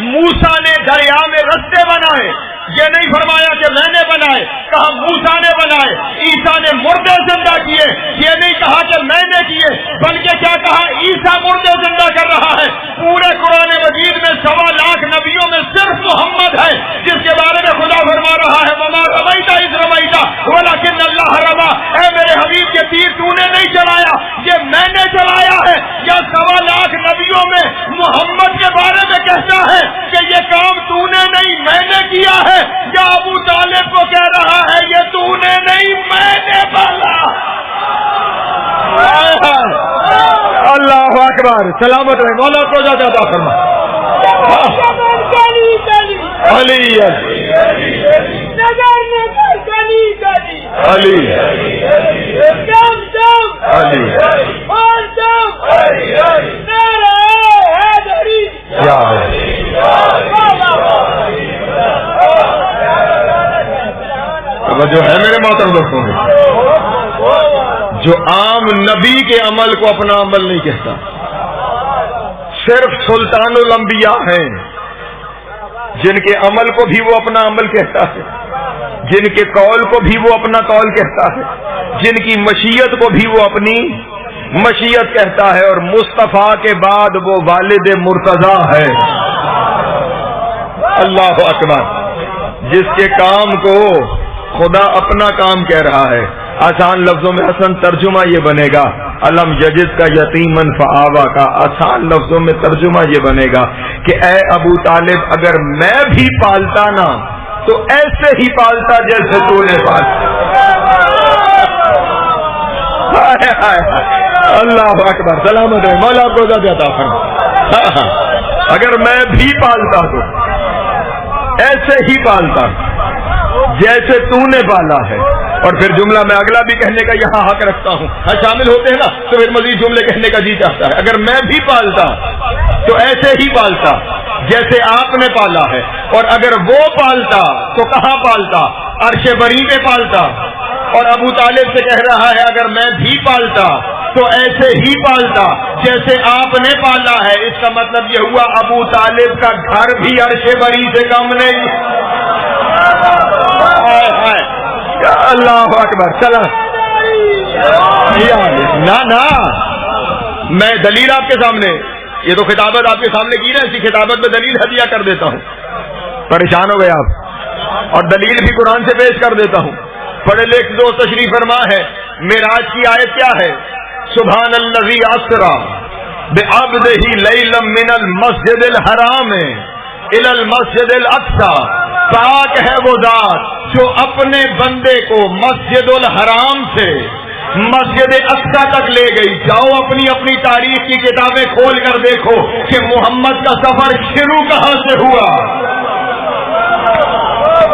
موسیٰ نے دریا میں رستے بنائے، یہ نہیں فرمایا کہ میں نے بنائے، کہا موسیٰ نے بنائے. عیسیٰ نے مردے زندہ کیے، یہ نہیں کہا کہ میں نے کیے، بلکہ کیا کہا؟ عیسیٰ مردے زندہ کر رہا ہے. پورے قرآن مجید میں 1.25 لاکھ نبیوں میں صرف محمد ہے جس کے بارے میں خدا فرما رہا ہے وما رمیت اذ رمیت ولکن اللہ رمی. اے میرے حبیب یہ تیر تو نے نہیں چلایا، یہ میں نے چلایا ہے. یا 1.25 لاکھ نبیوں میں محمد کے بارے میں کہتا ہے کہ یہ کام تو نے نہیں میں نے کیا ہے، یا ابو طالب کو کہہ رہا ہے یہ تو نے نہیں میں نے بولا. اللہ اکبر. سلامت رہے، مولا کو جاتا عطا فرما. علی جو ہے میرے محترم دوستوں میں، جو عام نبی کے عمل کو اپنا عمل نہیں کہتا، صرف سلطان الانبیاء ہیں جن کے عمل کو بھی وہ اپنا عمل کہتا ہے، جن کے قول کو بھی وہ اپنا قول کہتا ہے، جن کی مشیت کو بھی وہ اپنی مشیت کہتا ہے. اور مصطفیٰ کے بعد وہ والد مرتضیٰ ہے. اللہ اکبر. جس کے کام کو خدا اپنا کام کہہ رہا ہے. آسان لفظوں میں حسن ترجمہ یہ بنے گا، علم یجد کا یتیمن فآوا کا آسان لفظوں میں ترجمہ یہ بنے گا کہ اے ابو طالب اگر میں بھی پالتا نا تو ایسے ہی پالتا جیسے تو نے پالا. اللہ اکبر. سلامت ہے، مولا کو عطا فرما. اگر میں بھی پالتا تو ایسے ہی پالتا جیسے تو نے پالا ہے. اور پھر جملہ میں اگلا بھی کہنے کا یہاں حق رکھتا ہوں. شامل ہوتے ہیں نا تو پھر مزید جملے کہنے کا جی چاہتا ہے. اگر میں بھی پالتا تو ایسے ہی پالتا جیسے آپ نے پالا ہے, اور اگر وہ پالتا تو کہاں پالتا؟ عرش بری پہ پالتا. اور ابو طالب سے کہہ رہا ہے اگر میں بھی پالتا تو ایسے ہی پالتا جیسے آپ نے پالا ہے. اس کا مطلب یہ ہوا ابو طالب کا گھر بھی عرش بری سے کم نہیں. اللہ اکبر. چلا نہ میں دلیل آپ کے سامنے, یہ تو خطابت آپ کے سامنے کی نا, اسی خطابت میں دلیل ہدیہ کر دیتا ہوں. پریشان ہو گئے آپ, اور دلیل بھی قرآن سے پیش کر دیتا ہوں. پڑھے لکھ دو تشریف فرما ہے. معراج کی آیت کیا ہے؟ سبحان الذی اسری بعبدہ لیلا من المسجد الحرام الی المسجد الاقصی. پاک ہے وہ ذات جو اپنے بندے کو مسجد الحرام سے مسجد اقصی تک لے گئی. جاؤ اپنی اپنی تاریخ کی کتابیں کھول کر دیکھو کہ محمد کا سفر شروع کہاں سے ہوا.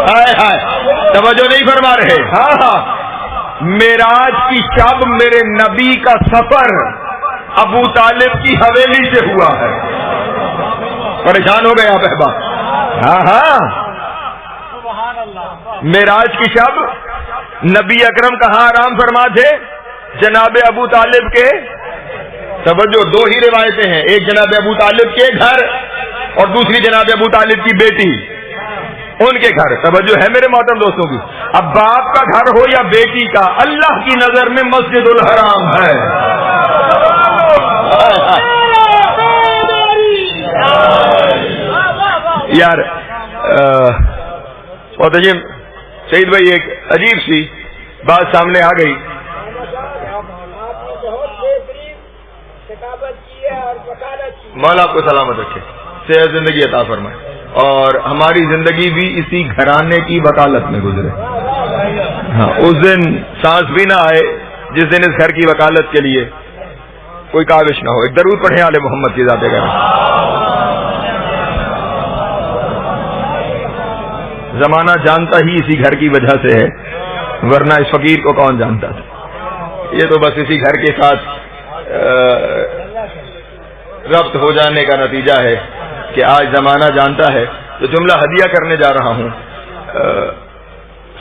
ہائے ہائے, توجہ نہیں فرما رہے. ہاں, معراج کی شب میرے نبی کا سفر ابو طالب کی حویلی سے ہوا ہے. پریشان ہو گئے آپ احباب. ہاں, معراج کی شب نبی اکرم کہاں آرام فرما تھے؟ جناب ابو طالب کے, توجہ, دو ہی روایتیں ہیں, ایک جناب ابو طالب کے گھر اور دوسری جناب ابو طالب کی بیٹی ان کے گھر. توجہ ہے میرے محترم دوستوں کی. اب باپ کا گھر ہو یا بیٹی کا, اللہ کی نظر میں مسجد الحرام ہے. یار بہت عجیب شہید بھائی, ایک عجیب سی بات سامنے آ گئی. مولا آپ کو سلامت رکھے, صحت زندگی عطا فرمائے, اور ہماری زندگی بھی اسی گھرانے کی وکالت میں گزرے. ہاں, اس دن سانس بھی نہ آئے جس دن اس گھر کی وکالت کے لیے کوئی کاوش نہ ہو. ایک درود پڑھیں آل محمد کی ذات گرامی. زمانہ جانتا ہی اسی گھر کی وجہ سے ہے, ورنہ اس فقیر کو کون جانتا تھا. یہ تو بس اسی گھر کے ساتھ ربط ہو جانے کا نتیجہ ہے کہ آج زمانہ جانتا ہے. تو جملہ ہدیہ کرنے جا رہا ہوں.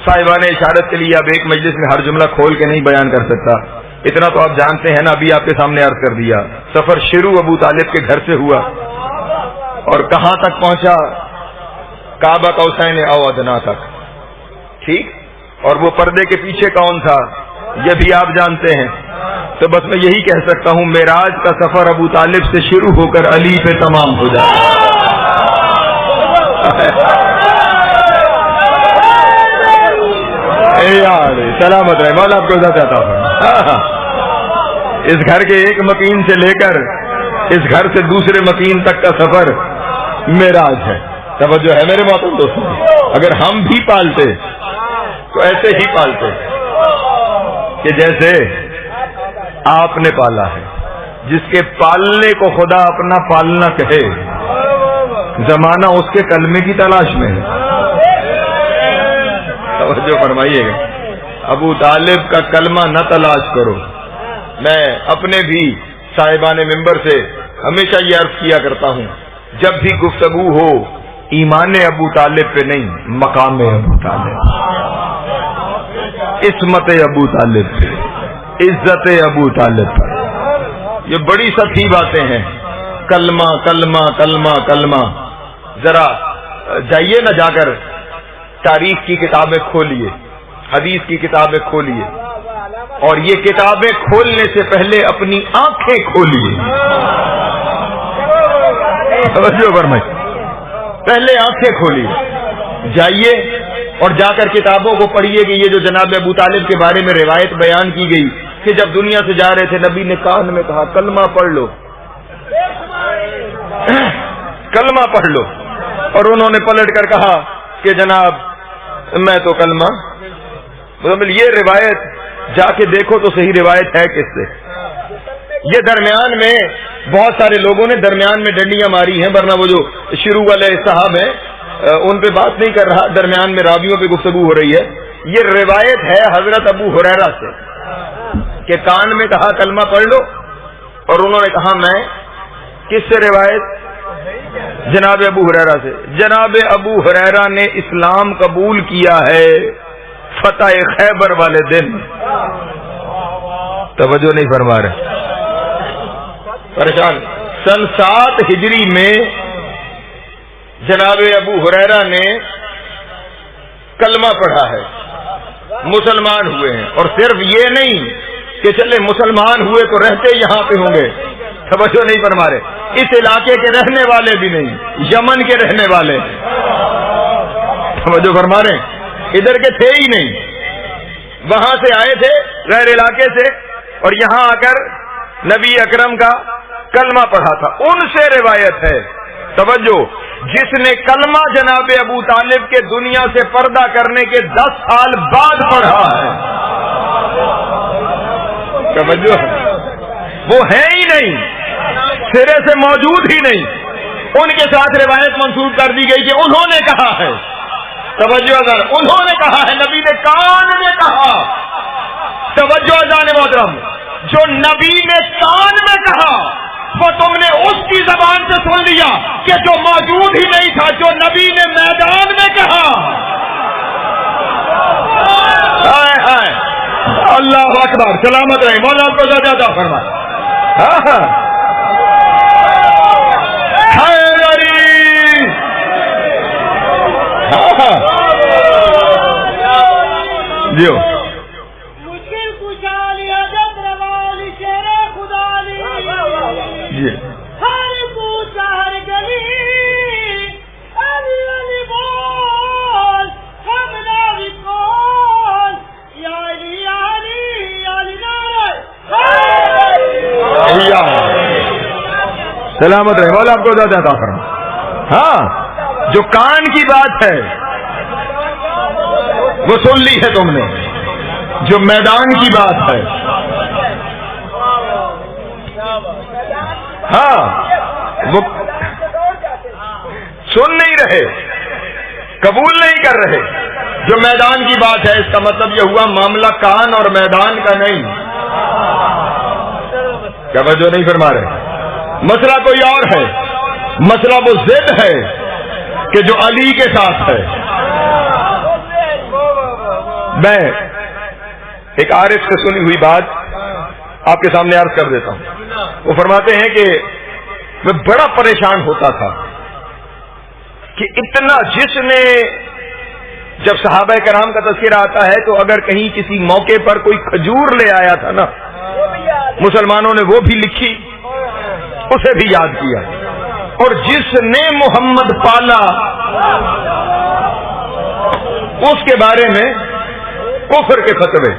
صاحبان اشارت کے لیے اب ایک مجلس میں ہر جملہ کھول کے نہیں بیان کر سکتا. اتنا تو آپ جانتے ہیں نا, ابھی آپ کے سامنے عرض کر دیا. سفر شروع ابو طالب کے گھر سے ہوا اور کہاں تک پہنچا؟ کعبہ قوسین او ادنا تک. ٹھیک, اور وہ پردے کے پیچھے کون تھا یہ بھی آپ جانتے ہیں. تو بس میں یہی کہہ سکتا ہوں, معراج کا سفر ابو طالب سے شروع ہو کر علی پہ تمام ہو جائے. سلامت رہے, مولا آپ کو عزت عطا فرمائے. اس گھر کے ایک مکین سے لے کر اس گھر سے دوسرے مکین تک کا سفر معراج ہے. توجہ ہے میرے محترم دوستوں. اگر ہم بھی پالتے تو ایسے ہی پالتے کہ جیسے آپ نے پالا ہے. جس کے پالنے کو خدا اپنا پالنا کہے, زمانہ اس کے کلمے کی تلاش میں ہے. توجہ فرمائیے گا, ابو طالب کا کلمہ نہ تلاش کرو. میں اپنے بھی صاحبان ممبر سے ہمیشہ یہ عرض کیا کرتا ہوں, جب بھی گفتگو ہو ایمان ابو طالب پہ نہیں, مقام ابو طالب, عصمت ابو طالب پہ, عزت ابو طالب پر. یہ بڑی سچی باتیں ہیں. کلمہ کلمہ کلمہ کلمہ. ذرا جائیے نہ, جا کر تاریخ کی کتابیں کھولیے, حدیث کی کتابیں کھولیے, اور یہ کتابیں کھولنے سے پہلے اپنی آنکھیں کھولیے. پہلے آنکھیں کھولیے, جائیے اور جا کر کتابوں کو پڑھیے کہ یہ جو جناب ابو طالب کے بارے میں روایت بیان کی گئی کہ جب دنیا سے جا رہے تھے نبی نے کان میں کہا کلمہ پڑھ لو, کلمہ پڑھ لو. اور انہوں نے پلٹ کر کہا کہ جناب میں تو کلمہ, یہ روایت جا کے دیکھو تو صحیح روایت ہے کس سے. یہ درمیان میں بہت سارے لوگوں نے درمیان میں ڈنڈیاں ماری ہیں, ورنہ وہ جو شروع والے صاحب ہیں ان پہ بات نہیں کر رہا, درمیان میں راویوں پہ گفتگو ہو رہی ہے. یہ روایت ہے حضرت ابو ہریرہ سے کہ کان میں کہا کلمہ پڑھ لو، اور انہوں نے کہا میں، کس سے روایت؟ جناب ابو ہریرہ سے۔ جناب ابو ہریرہ نے اسلام قبول کیا ہے فتح خیبر والے دن۔ توجہ نہیں فرما رہے، پریشان۔ سن 7 ہجری میں جناب ابو ہریرہ نے کلمہ پڑھا ہے، مسلمان ہوئے ہیں، اور صرف یہ نہیں کہ چلے مسلمان ہوئے تو رہتے یہاں پہ ہوں گے، توجہ نہیں فرما رہے، اس علاقے کے رہنے والے بھی نہیں، یمن کے رہنے والے، توجہ فرما رہے، ادھر کے تھے ہی نہیں، وہاں سے آئے تھے غیر علاقے سے، اور یہاں آ کر نبی اکرم کا کلمہ پڑھا تھا۔ ان سے روایت ہے، توجہ، جس نے کلمہ جناب ابو طالب کے دنیا سے پردہ کرنے کے 10 سال بعد پڑھا ہے، توجہ، وہ ہے ہی نہیں، سرے سے موجود ہی نہیں، ان کے ساتھ روایت منسوب کر دی گئی کہ انہوں نے کہا ہے، توجہ اگر انہوں نے کہا ہے، نبی نے کان میں کہا، توجہ جان محترم، جو نبی نے کان میں کہا وہ تم نے اس کی زبان سے سن لیا کہ جو موجود ہی نہیں تھا، جو نبی نے میدان میں کہا۔ ہائے ہائے، اللہ اکبر، سلامت رہے، مولا آپ کو زیادہ فرمائے۔ جیو جی ہر پوچھا ہر گلی علی علی بول، ہم نبی کون، یا علی علی علی سلامت رہے، مولا آپ کو زیادہ عطا فرمائے۔ ہاں، جو کان کی بات ہے وہ سن لی ہے تم نے، جو میدان کی بات ہے، ہاں وہ سن نہیں رہے، قبول نہیں کر رہے، جو میدان کی بات ہے، اس کا مطلب یہ ہوا معاملہ کان اور میدان کا نہیں، توجہ نہیں فرما رہے، مسئلہ کوئی اور ہے، مسئلہ وہ ضد ہے کہ جو علی کے ساتھ ہے۔ میں ایک عارف سے سنی ہوئی بات آپ کے سامنے عرض کر دیتا ہوں۔ وہ فرماتے ہیں کہ میں بڑا پریشان ہوتا تھا کہ اتنا، جس نے، جب صحابہ کرام کا تذکرہ آتا ہے تو اگر کہیں کسی موقع پر کوئی کھجور لے آیا تھا نا، مسلمانوں نے وہ بھی لکھی، اسے بھی یاد کیا، اور جس نے محمد پالا اس کے بارے میں کفر کے فتوے،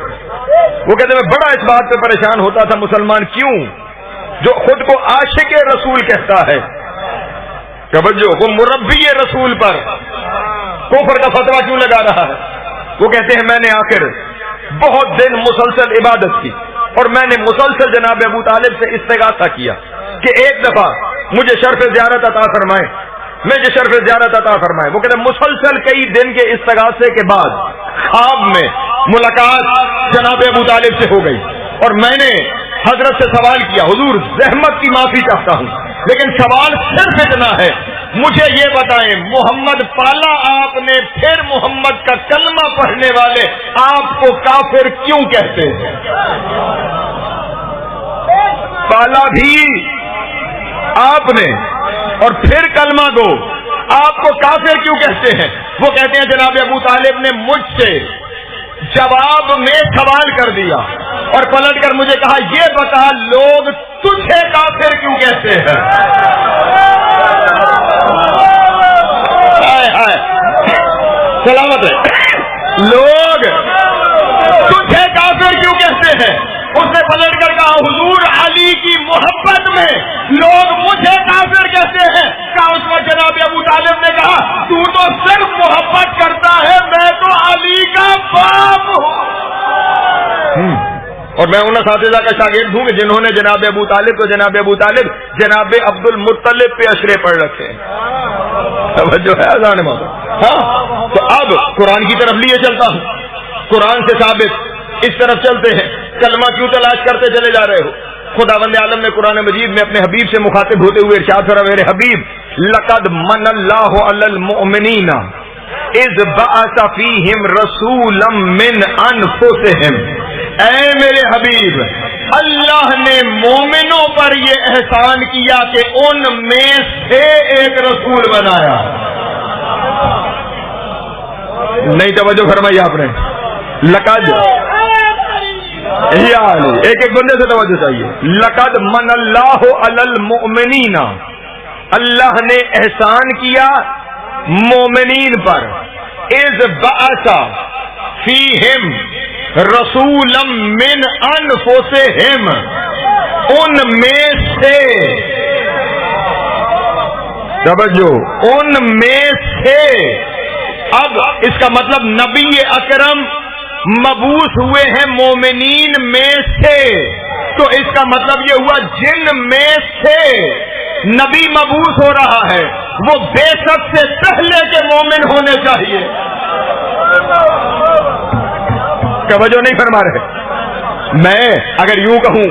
وہ کہتے میں بڑا اس بات پہ پریشان ہوتا تھا، مسلمان کیوں جو خود کو عاشق رسول کہتا ہے، توجہ، وہ مربی رسول پر کفر کا فتویٰ کیوں لگا رہا ہے؟ وہ کہتے ہیں میں نے آخر بہت دن مسلسل عبادت کی، اور میں نے مسلسل جناب ابو طالب سے استغاثہ کیا کہ ایک دفعہ مجھے شرف زیارت عطا فرمائے، مجھے شرف زیارت عطا فرمائے۔ وہ کہتے ہیں مسلسل کئی دن کے استغاثے کے بعد خواب میں ملاقات جناب ابو طالب سے ہو گئی، اور میں نے حضرت سے سوال کیا، حضور زحمت کی معافی چاہتا ہوں، لیکن سوال صرف اتنا ہے، مجھے یہ بتائیں محمد پالا آپ نے، پھر محمد کا کلمہ پڑھنے والے آپ کو کافر کیوں کہتے ہیں؟ پالا بھی آپ نے اور پھر کلمہ گو آپ کو کافر کیوں کہتے ہیں؟ وہ کہتے ہیں جناب ابو طالب نے مجھ سے جواب میں سوال کر دیا اور پلٹ کر مجھے کہا یہ بتا لوگ تجھے کافر کیوں کہتے ہیں؟ سلامت ہے، لوگ تجھے کافر کیوں کہتے ہیں؟ اس نے پلٹ کر کہا حضور علی کی محبت میں لوگ مجھے کافر کہتے ہیں۔ کہا اس وقت جناب ابو طالب نے کہا تو صرف محبت کرتا ہے، میں تو علی کا باپ ہوں۔ اور میں ان اساتذہ کا شاگرد ہوں جنہوں نے جناب ابو طالب تو جناب ابو طالب جناب عبد المطلب پہ اشرے پڑھ رکھے ہیں، توجہ ہے اذان میں۔ ہاں تو اب قرآن کی طرف لیے چلتا ہوں، قرآن سے ثابت، اس طرف چلتے ہیں، کلمہ کیوں تلاش کرتے چلے جا رہے ہو؟ خداوند عالم نے قرآن مجید میں اپنے حبیب سے مخاطب ہوتے ہوئے ارشاد فرمایا، میرے حبیب لقد من اللہ علی المؤمنین اذ بعث فیہم رسولا من انفسہم، اے میرے حبیب اللہ نے مومنوں پر یہ احسان کیا کہ ان میں سے ایک رسول بنایا. نہیں توجہ فرمائی آپ نے؟ لقد، ایک ایک بندے سے توجہ چاہیے. لقد من اللہ علی المؤمنین، اللہ نے احسان کیا مومنین پر، اذ بعث فیہم رسولا من انفسہم، ان میں سے، توجہ، ان میں سے. اب اس کا مطلب نبی اکرم مبعوث ہوئے ہیں مومنین میں سے، تو اس کا مطلب یہ ہوا جن میں سے نبی مبعوث ہو رہا ہے وہ بے شک سے پہلے کے مومن ہونے چاہیے. توجہ نہیں فرما رہے؟ میں اگر یوں کہوں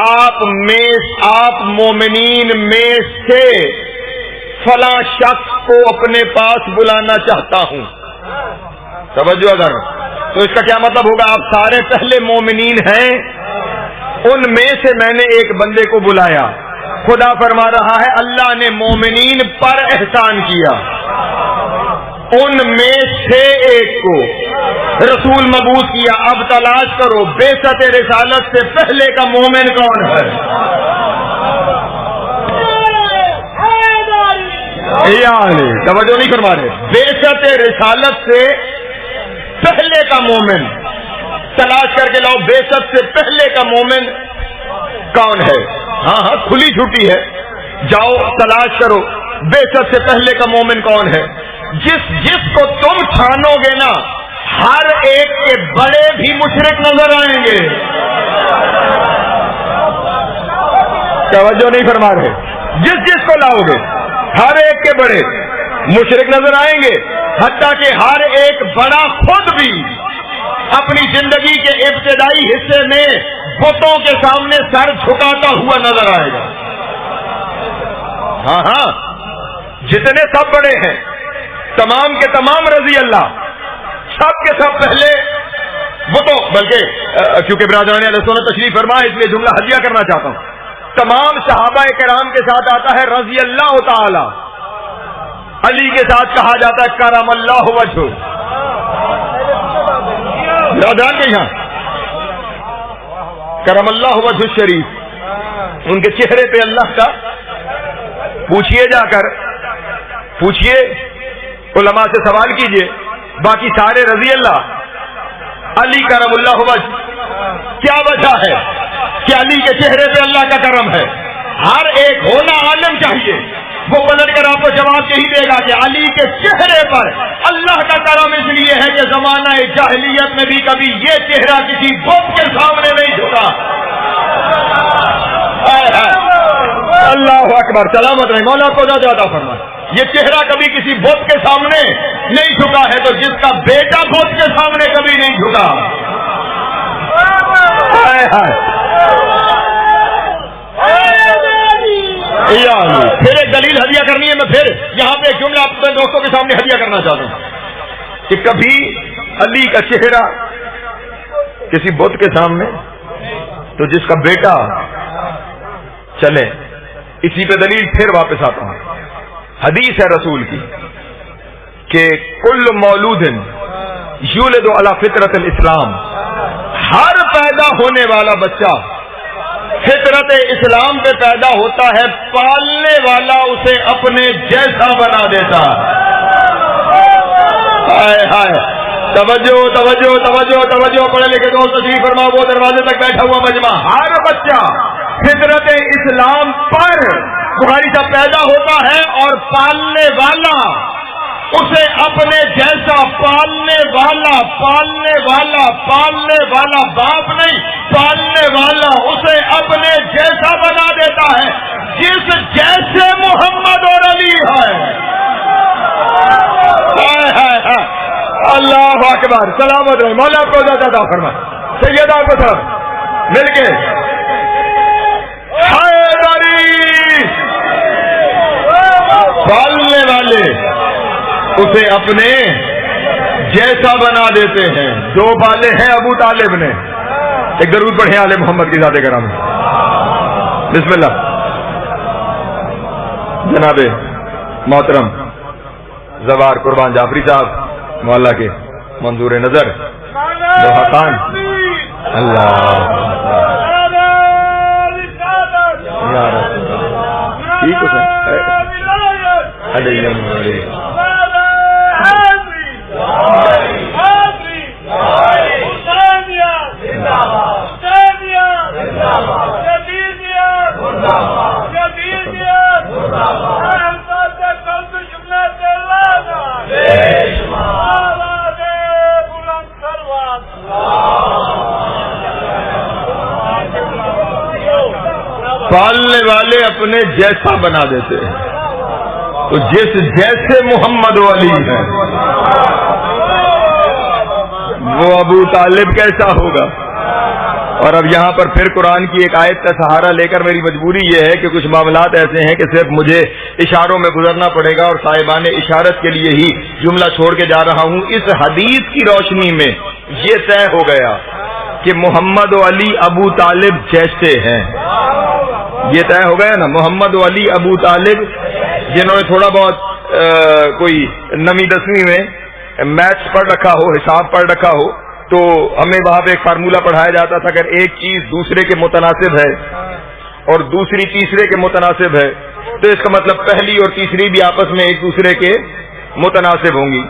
آپ مومنین میں سے فلاں شخص کو اپنے پاس بلانا چاہتا ہوں، توجہ اگر، تو اس کا کیا مطلب ہوگا؟ آپ سارے پہلے مومنین ہیں، ان میں سے میں نے ایک بندے کو بلایا. خدا فرما رہا ہے اللہ نے مومنین پر احسان کیا، ان میں سے ایک کو رسول مبعوث کیا. اب تلاش کرو بعثت رسالت سے پہلے کا مومن کون ہے؟ توجہ نہیں فرما رہے؟ بعثت رسالت سے پہلے کا مومن تلاش کر کے لاؤ. بعثت سے پہلے کا مومن کون ہے؟ ہاں کھلی چھٹی ہے، جاؤ تلاش کرو بعثت سے پہلے کا مومن کون ہے. جس کو تم ٹھانو گے نا، ہر ایک کے بڑے بھی مشرک نظر آئیں گے. توجہ نہیں فرما رہے؟ جس کو لاؤ گے ہر ایک کے بڑے مشرک نظر آئیں گے، حتیٰ کہ ہر ایک بڑا خود بھی اپنی زندگی کے ابتدائی حصے میں بتوں کے سامنے سر جھکاتا ہوا نظر آئے گا. ہاں جتنے سب بڑے ہیں تمام کے تمام رضی اللہ، سب کے سب پہلے بتوں، بلکہ کیونکہ برادران علیہ السلام تشریف فرما اس لیے جملہ ہدیہ کرنا چاہتا ہوں. تمام صحابہ کرام کے ساتھ آتا ہے رضی اللہ تعالی، علی کے ساتھ کہا جاتا ہے کرم اللہ وجہ. برادران کے یہاں کرم اللہ وجہ شریف، ان کے چہرے پہ اللہ کا پوچھئے، جا کر پوچھئے، علماء سے سوال کیجئے، باقی سارے رضی اللہ. علی کرم اللہ وجہ، کیا وجہ ہے کہ علی کے چہرے پہ اللہ کا کرم ہے؟ ہر ایک ہونا عالم چاہیے، وہ پلٹ کر آپ کو جواب یہی دے گا کہ علی کے چہرے پر اللہ کا کرم اس لیے ہے کہ زمانہ جاہلیت میں بھی کبھی یہ چہرہ کسی بت کے سامنے نہیں جھکا. اللہ اکبر، سلامت رہے، مولا کو زیادہ فرمائے. یہ چہرہ کبھی کسی بت کے سامنے نہیں جھکا ہے، تو جس کا بیٹا بت کے سامنے کبھی نہیں جھکا. پھر ایک دلیل ہدیہ کرنی ہے. میں پھر یہاں پہ ایک جملہ اپنے دوستوں کے سامنے ہدیہ کرنا چاہتا ہوں کہ کبھی علی کا چہرہ کسی بت کے سامنے، تو جس کا بیٹا چلے. اسی پہ دلیل پھر واپس آتا ہوں. حدیث ہے رسول کی کہ کل مولود یولد علی فطرت الاسلام، ہر پیدا ہونے والا بچہ فطرت اسلام پہ پیدا ہوتا ہے، پالنے والا اسے اپنے جیسا بنا دیتا. ہائے توجہ توجہ توجہ توجہ، پڑھے لکھے دوست تشریف فرما، وہ دروازے تک بیٹھا ہوا مجمع، ہر بچہ فطرت اسلام پر بخاری صاحب پیدا ہوتا ہے، اور پالنے والا اسے اپنے جیسا، پالنے والا باپ نہیں، پالنے والا اسے اپنے جیسا بنا دیتا ہے، جس جیسے محمد اور علی ہے. اللہ اکبر، سلامت رہے، مولا آپ کو زیادہ عطا فرمائے. سیدہ کو سب مل کے حیدری پالنے والے اسے اپنے جیسا بنا دیتے ہیں. دو بالے ہیں ابو طالب نے. ایک درود پڑھیں آل محمد کی ذات کرام. بسم اللہ. جناب محترم زوار قربان جعفری صاحب مولا کے منظور نظر خان. اللہ ٹھیک ہے پالنے والے اپنے جیسا بنا دیتے ہیں. تو جس جیسے محمد علی ہے وہ ابو طالب کیسا ہوگا. اور اب یہاں پر پھر قرآن کی ایک آیت کا سہارا لے کر میری مجبوری یہ ہے کہ کچھ معاملات ایسے ہیں کہ صرف مجھے اشاروں میں گزرنا پڑے گا اور صاحبان اشارت کے لیے ہی جملہ چھوڑ کے جا رہا ہوں. اس حدیث کی روشنی میں یہ طے ہو گیا کہ محمد علی ابو طالب جیسے ہیں. یہ طے ہو گیا نا. محمد علی ابو طالب جنہوں نے تھوڑا بہت کوئی 9ویں 10ویں میں میتھس پڑھ رکھا ہو، حساب پڑھ رکھا ہو، تو ہمیں وہاں پہ ایک فارمولہ پڑھایا جاتا تھا. اگر ایک چیز دوسرے کے متناسب ہے اور دوسری تیسرے کے متناسب ہے تو اس کا مطلب پہلی اور تیسری بھی آپس میں ایک دوسرے کے متناسب ہوں گی.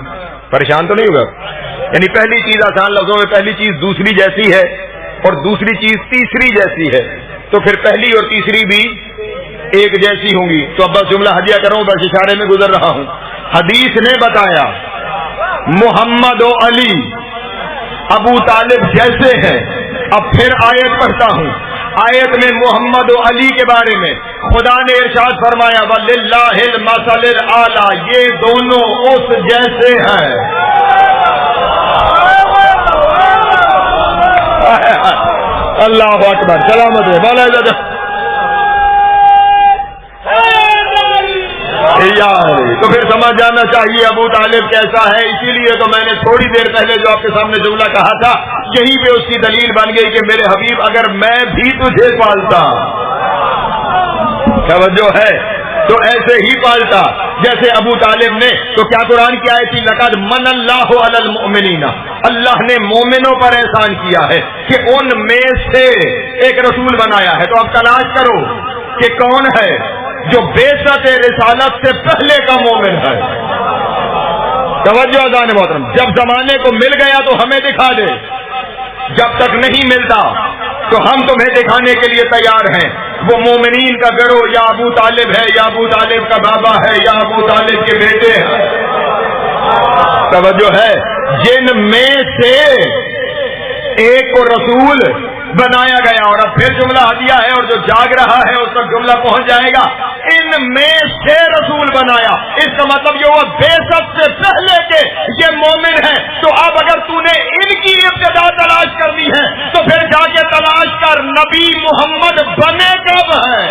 پریشان تو نہیں ہوگا؟ یعنی پہلی چیز آسان لفظوں میں پہلی چیز دوسری جیسی ہے اور دوسری چیز تیسری جیسی ہے تو پھر پہلی اور تیسری بھی ایک جیسی ہوں گی. تو اب بس جملہ ہدیہ کروں، بس اشارے میں گزر رہا ہوں. حدیث نے بتایا محمد و علی ابو طالب جیسے ہیں. اب پھر آیت پڑھتا ہوں. آیت میں محمد و علی کے بارے میں خدا نے ارشاد فرمایا وَلِلَّهِ الْمَثَلُ الْأَعْلَىٰ، یہ دونوں اس جیسے ہیں. اللہ اکبر، سلامت ہے مولا. تو پھر سمجھ جانا چاہیے ابو طالب کیسا ہے. اسی لیے تو میں نے تھوڑی دیر پہلے جو آپ کے سامنے جملہ کہا تھا یہی پہ اس کی دلیل بن گئی کہ میرے حبیب اگر میں بھی تجھے پالتا، توجہ ہے، تو ایسے ہی پالتا جیسے ابو طالب نے. تو کیا قرآن کی آیت تھی لقد من اللہ علی المؤمنین، اللہ نے مومنوں پر احسان کیا ہے کہ ان میں سے ایک رسول بنایا ہے. تو اب تلاش کرو کہ کون ہے جو بعثت رسالت سے پہلے کا مومن ہے. توجہ اذان محترم، جب زمانے کو مل گیا تو ہمیں دکھا دے، جب تک نہیں ملتا تو ہم تمہیں دکھانے کے لیے تیار ہیں. وہ مومنین کا گروہ یا ابو طالب ہے یا ابو طالب کا بابا ہے یا ابو طالب کے بیٹے ہیں. توجہ ہے، جن میں سے ایک کو رسول بنایا گیا. اور اب پھر جملہ ہدیہ ہے اور جو جاگ رہا ہے اس تک جملہ پہنچ جائے گا. ان میں سے رسول بنایا، اس کا مطلب یہ ہوا بعثت سے پہلے کے یہ مومن ہے. تو اب اگر تو نے ان کی ابتدا تلاش کرنی ہے تو پھر جا کے تلاش کر نبی محمد بنے کب ہے.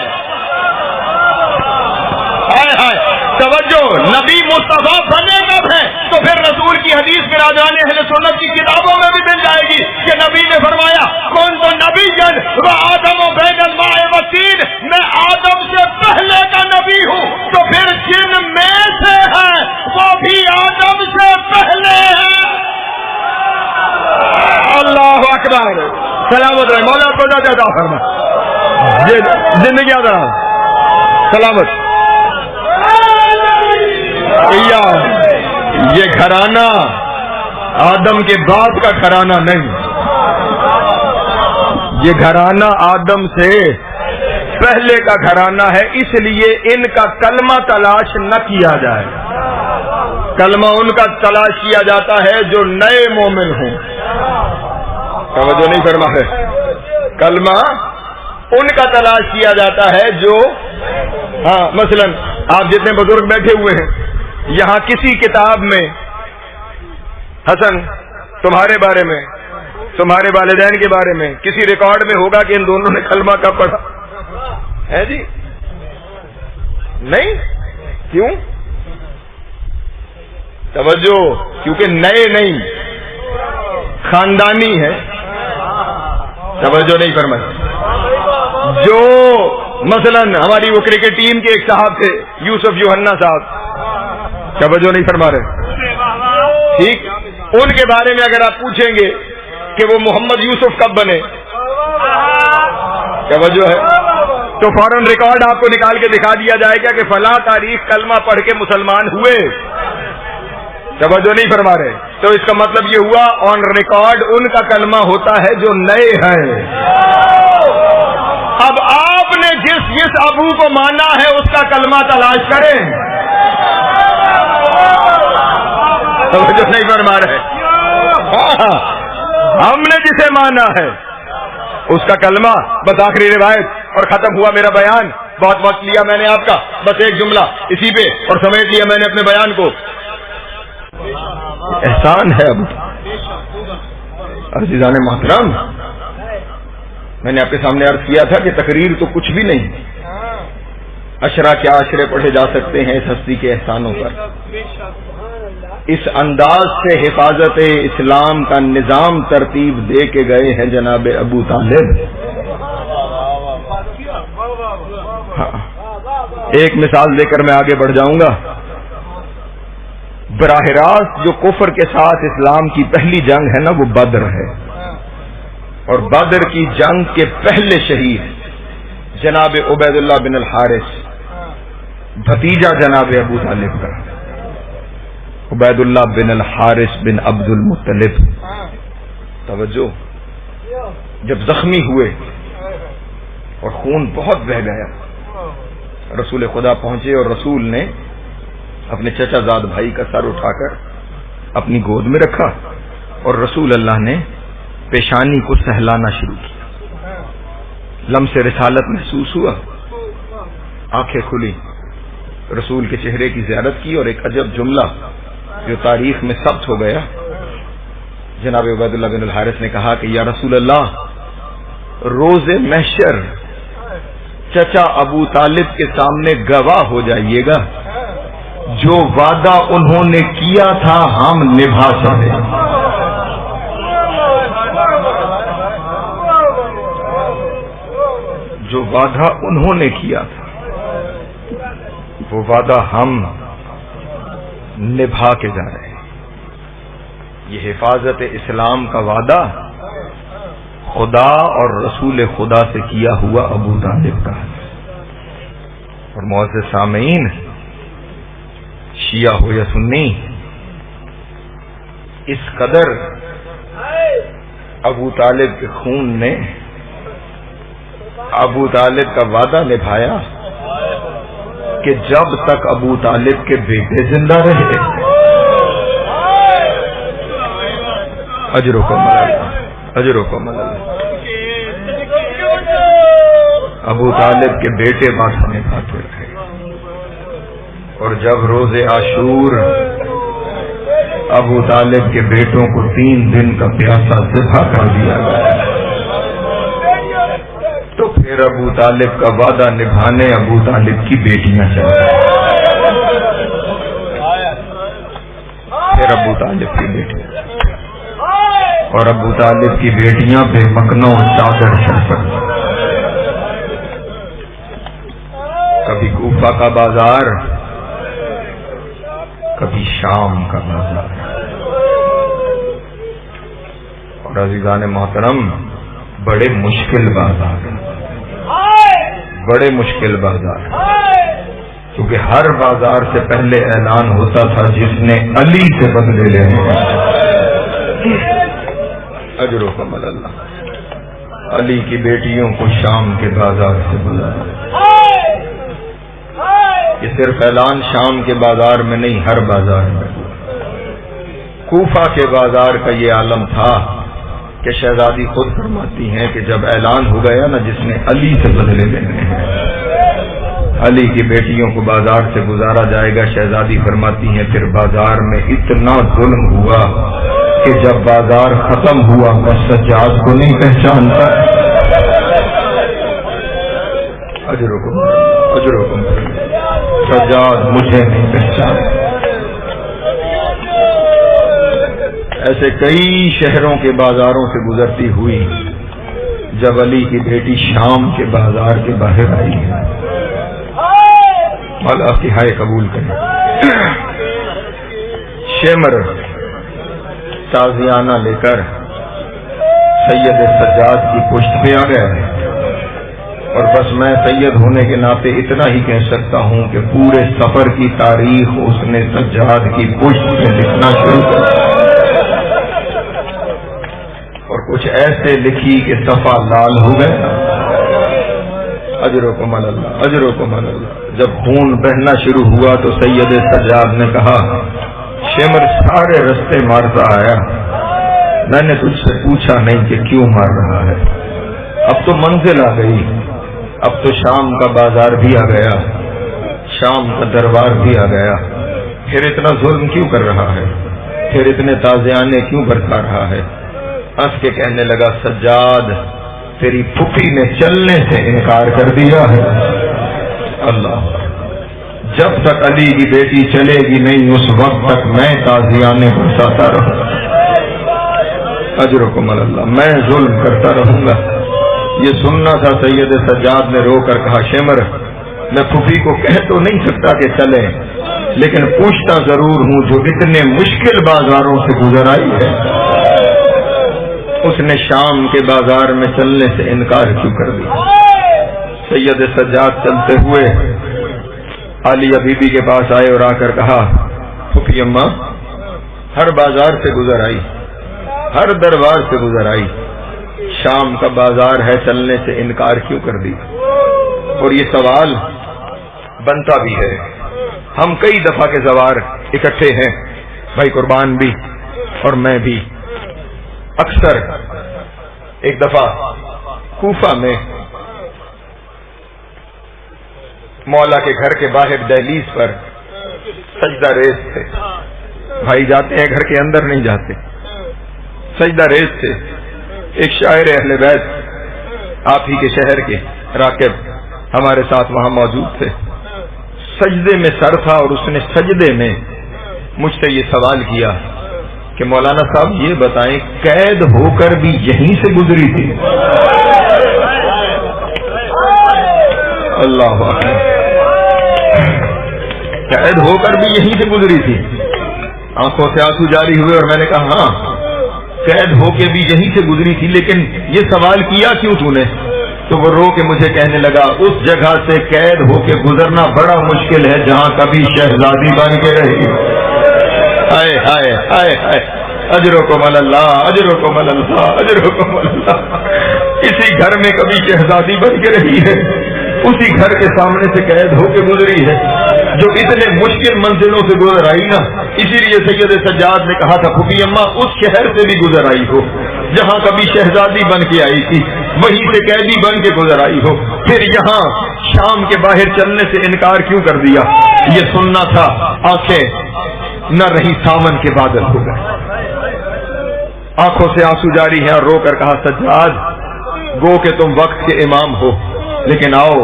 توجہ، نبی مصطفیٰ بنے کب ہے تو پھر رسول کی حدیث میں راجان اہل سنت کی کتابوں میں بھی مل جائے گی کہ نبی نے فرمایا کون تو نبی جن و آدم و بین الماء والطین، میں آدم سے پہلے کا نبی ہوں. تو پھر جن میں سے ہے وہ بھی آدم سے پہلے ہے. اللہ اکبر، سلامت رہے مولا کو زیادہ فرما. زندگی آدھا سلامت. یہ گھرانہ آدم کے بعد کا گھرانہ نہیں، یہ گھرانہ آدم سے پہلے کا گھرانہ ہے. اس لیے ان کا کلمہ تلاش نہ کیا جائے. کلمہ ان کا تلاش کیا جاتا ہے جو نئے مومن ہوں. توجہ نہیں فرما ہے. کلمہ ان کا تلاش کیا جاتا ہے جو مثلا آپ جتنے بزرگ بیٹھے ہوئے ہیں یہاں کسی کتاب میں حسن تمہارے بارے میں، تمہارے والدین کے بارے میں کسی ریکارڈ میں ہوگا کہ ان دونوں نے کلمہ کب پڑھا ہے جی؟ نہیں. کیوں؟ توجہ، کیونکہ نئے نہیں، خاندانی ہے. توجہ نہیں فرمائی. جو مثلا ہماری وہ کرکٹ ٹیم کے ایک صاحب تھے یوسف یوحنا صاحب، توجہ نہیں فرما رہے، ٹھیک، ان کے بارے میں اگر آپ پوچھیں گے کہ وہ محمد یوسف کب بنے، توجہ ہے، تو فوراً ریکارڈ آپ کو نکال کے دکھا دیا جائے گا کہ فلاں تاریخ کلمہ پڑھ کے مسلمان ہوئے. توجہ نہیں فرما رہے. تو اس کا مطلب یہ ہوا آن ریکارڈ ان کا کلمہ ہوتا ہے جو نئے ہیں. اب آپ نے جس ابو کو مانا ہے اس کا کلمہ تلاش کریں. توجہ نہیں فرما رہے. ہم نے جسے مانا ہے اس کا کلمہ. بس آخری روایت اور ختم ہوا میرا بیان. بہت وقت لیا میں نے آپ کا، بس ایک جملہ اسی پہ اور سمیٹ لیا میں نے اپنے بیان کو. احسان ہے اب عزیزان محترم، میں نے آپ کے سامنے عرض کیا تھا کہ تقریر تو کچھ بھی نہیں، عشرہ کے عاشرے پڑھے جا سکتے ہیں اس ہستی کے احسانوں پر. اس انداز سے حفاظت اسلام کا نظام ترتیب دے کے گئے ہیں جناب ابو طالب. ایک مثال دے کر میں آگے بڑھ جاؤں گا. براہ راست جو کفر کے ساتھ اسلام کی پہلی جنگ ہے نا وہ بدر ہے، اور بدر کی جنگ کے پہلے شہید جناب عبید اللہ بن الحارث، بھتیجا جناب ابو طالب کا، عبید اللہ بن الحارث بن عبد المطلب. توجہ، جب زخمی ہوئے اور خون بہت بہہ گیا، رسول خدا پہنچے اور رسول نے اپنے چچا زاد بھائی کا سر اٹھا کر اپنی گود میں رکھا اور رسول اللہ نے پیشانی کو سہلانا شروع کیا. لمس رسالت محسوس ہوا، آنکھیں کھلی، رسول کے چہرے کی زیارت کی اور ایک عجب جملہ جو تاریخ میں ثبت ہو گیا. جناب عبید اللہ بن الحارث نے کہا کہ یا رسول اللہ، روز محشر چچا ابو طالب کے سامنے گواہ ہو جائیے گا، جو وعدہ انہوں نے کیا تھا ہم نبھا سکے. جو وعدہ انہوں نے کیا تھا وہ وعدہ ہم نبھا کے جا رہے ہیں. یہ حفاظت اسلام کا وعدہ خدا اور رسول خدا سے کیا ہوا ابو طالب کا. اور معزز سامعین، شیعہ ہو یا سنی، اس قدر ابو طالب کے خون نے ابو طالب کا وعدہ نبھایا کہ جب تک ابو طالب کے بیٹے زندہ رہے اجر و کمال، اجر و کمال. ابو طالب کے بیٹے بات نبھاتے رہے. اور جب روز عاشور ابو طالب کے بیٹوں کو 3 دن کا پیاسا ذبح کر دیا گیا، تو پھر ابو طالب کا وعدہ نبھانے ابو طالب کی بیٹیاں چلیں. پھر ابو طالب کی بیٹیاں، اور ابو طالب کی بیٹیاں بے مکنوں چادر شرفت. کبھی کوفہ کا بازار، کبھی شام کا بازار. اور عزیزان محترم، بڑے مشکل بازار، بڑے مشکل بازار، کیونکہ ہر بازار سے پہلے اعلان ہوتا تھا جس نے علی سے بدلے لینے اجر و کمال اللہ. علی کی بیٹیوں کو شام کے بازار سے بلایا. یہ صرف اعلان شام کے بازار میں نہیں، ہر بازار میں. کوفہ کے بازار کا یہ عالم تھا کہ شہزادی خود فرماتی ہیں کہ جب اعلان ہو گیا نا جس نے علی سے بدلے لینے ہیں، علی کی بیٹیوں کو بازار سے گزارا جائے گا، شہزادی فرماتی ہیں پھر بازار میں اتنا ظلم ہوا کہ جب بازار ختم ہوا میں سجاد کو نہیں پہچانتا. اجرکم سجاد مجھے نہیں پہچانتا. ایسے کئی شہروں کے بازاروں سے گزرتی ہوئی جب علی کی بیٹی شام کے بازار کے باہر آئی ہے. مولا آپ کی ہائے قبول کریں. شمر تازیانہ لے کر سید سجاد کی پشت پہ آ گیا ہے، اور بس میں سید ہونے کے ناطے اتنا ہی کہہ سکتا ہوں کہ پورے سفر کی تاریخ اس نے سجاد کی پشت پہ لکھنا شروع کر اور کچھ ایسے لکھی کہ صفحہ لال ہو گئے. اجرکم اللہ اجرکم اللہ. جب خون بہنا شروع ہوا تو سید سجاد نے کہا شمر سارے رستے مارتا آیا، میں نے تجھ سے پوچھا نہیں کہ کیوں مار رہا ہے. اب تو منزل آ گئی، اب تو شام کا بازار بھی آ گیا، شام کا دربار بھی آ گیا، پھر اتنا ظلم کیوں کر رہا ہے، پھر اتنے تازیانے کیوں برتا رہا ہے. ہنس کے کہنے لگا سجاد تیری پھپھی نے چلنے سے انکار کر دیا ہے. اللہ، جب تک علی کی بیٹی چلے گی نہیں اس وقت تک میں تازیانے برساتا رہوں. اجرکم اللہ. میں ظلم کرتا رہوں گا. یہ سننا تھا. سید سجاد نے رو کر کہا شمر میں پھپھی کو کہہ تو نہیں سکتا کہ چلے، لیکن پوچھتا ضرور ہوں جو اتنے مشکل بازاروں سے گزر آئی ہے اس نے شام کے بازار میں چلنے سے انکار کیوں کر دیا. سید سجاد چلتے ہوئے عالیہ بی بی کے پاس آئے اور آ کر کہا پھپھی اماں ہر بازار سے گزر آئی، ہر دربار سے گزر آئی، شام کا بازار ہے چلنے سے انکار کیوں کر دی. اور یہ سوال بنتا بھی ہے. ہم کئی دفعہ کے زوار اکٹھے ہیں، بھائی قربان بھی اور میں بھی. اکثر ایک دفعہ کوفہ میں مولا کے گھر کے باہر دہلیز پر سجدہ ریز تھے. بھائی جاتے ہیں گھر کے اندر نہیں جاتے، سجدہ ریز تھے. ایک شاعر اہل بیت آپ ہی کے شہر کے راکب ہمارے ساتھ وہاں موجود تھے. سجدے میں سر تھا اور اس نے سجدے میں مجھ سے یہ سوال کیا کہ مولانا صاحب یہ بتائیں قید ہو کر بھی یہیں سے گزری تھی. اللہ اکبر. قید ہو کر بھی یہیں سے گزری تھی. آنکھوں سے آنسو جاری ہوئے اور میں نے کہا ہاں قید ہو کے بھی یہیں سے گزری تھی، لیکن یہ سوال کیا کیوں تو نے؟ تو وہ رو کے مجھے کہنے لگا اس جگہ سے قید ہو کے گزرنا بڑا مشکل ہے جہاں کبھی شہزادی بن کے رہی. ہائے ہائے ہائے ہائے. اجرکم اللہ اجرکم اللہ اجرکم اللہ. اسی گھر میں کبھی شہزادی بن کے رہی ہے، اسی گھر کے سامنے سے قید ہو کے گزری ہے جو اتنے مشکل منزلوں سے گزر آئی نا. اسی لیے سید سجاد نے کہا تھا پھپھی اماں اس شہر سے بھی گزر آئی ہو جہاں کبھی شہزادی بن کے آئی تھی، وہیں سے قیدی بن کے گزر آئی ہو، پھر یہاں شام کے باہر چلنے سے انکار کیوں کر دیا. یہ سننا تھا. آنکھیں نہ رہی ساون کے بادل ہو گئے. آنکھوں سے آنسو جاری ہیں اور رو کر کہا سجاد گو کہ تم وقت کے امام ہو، لیکن آؤ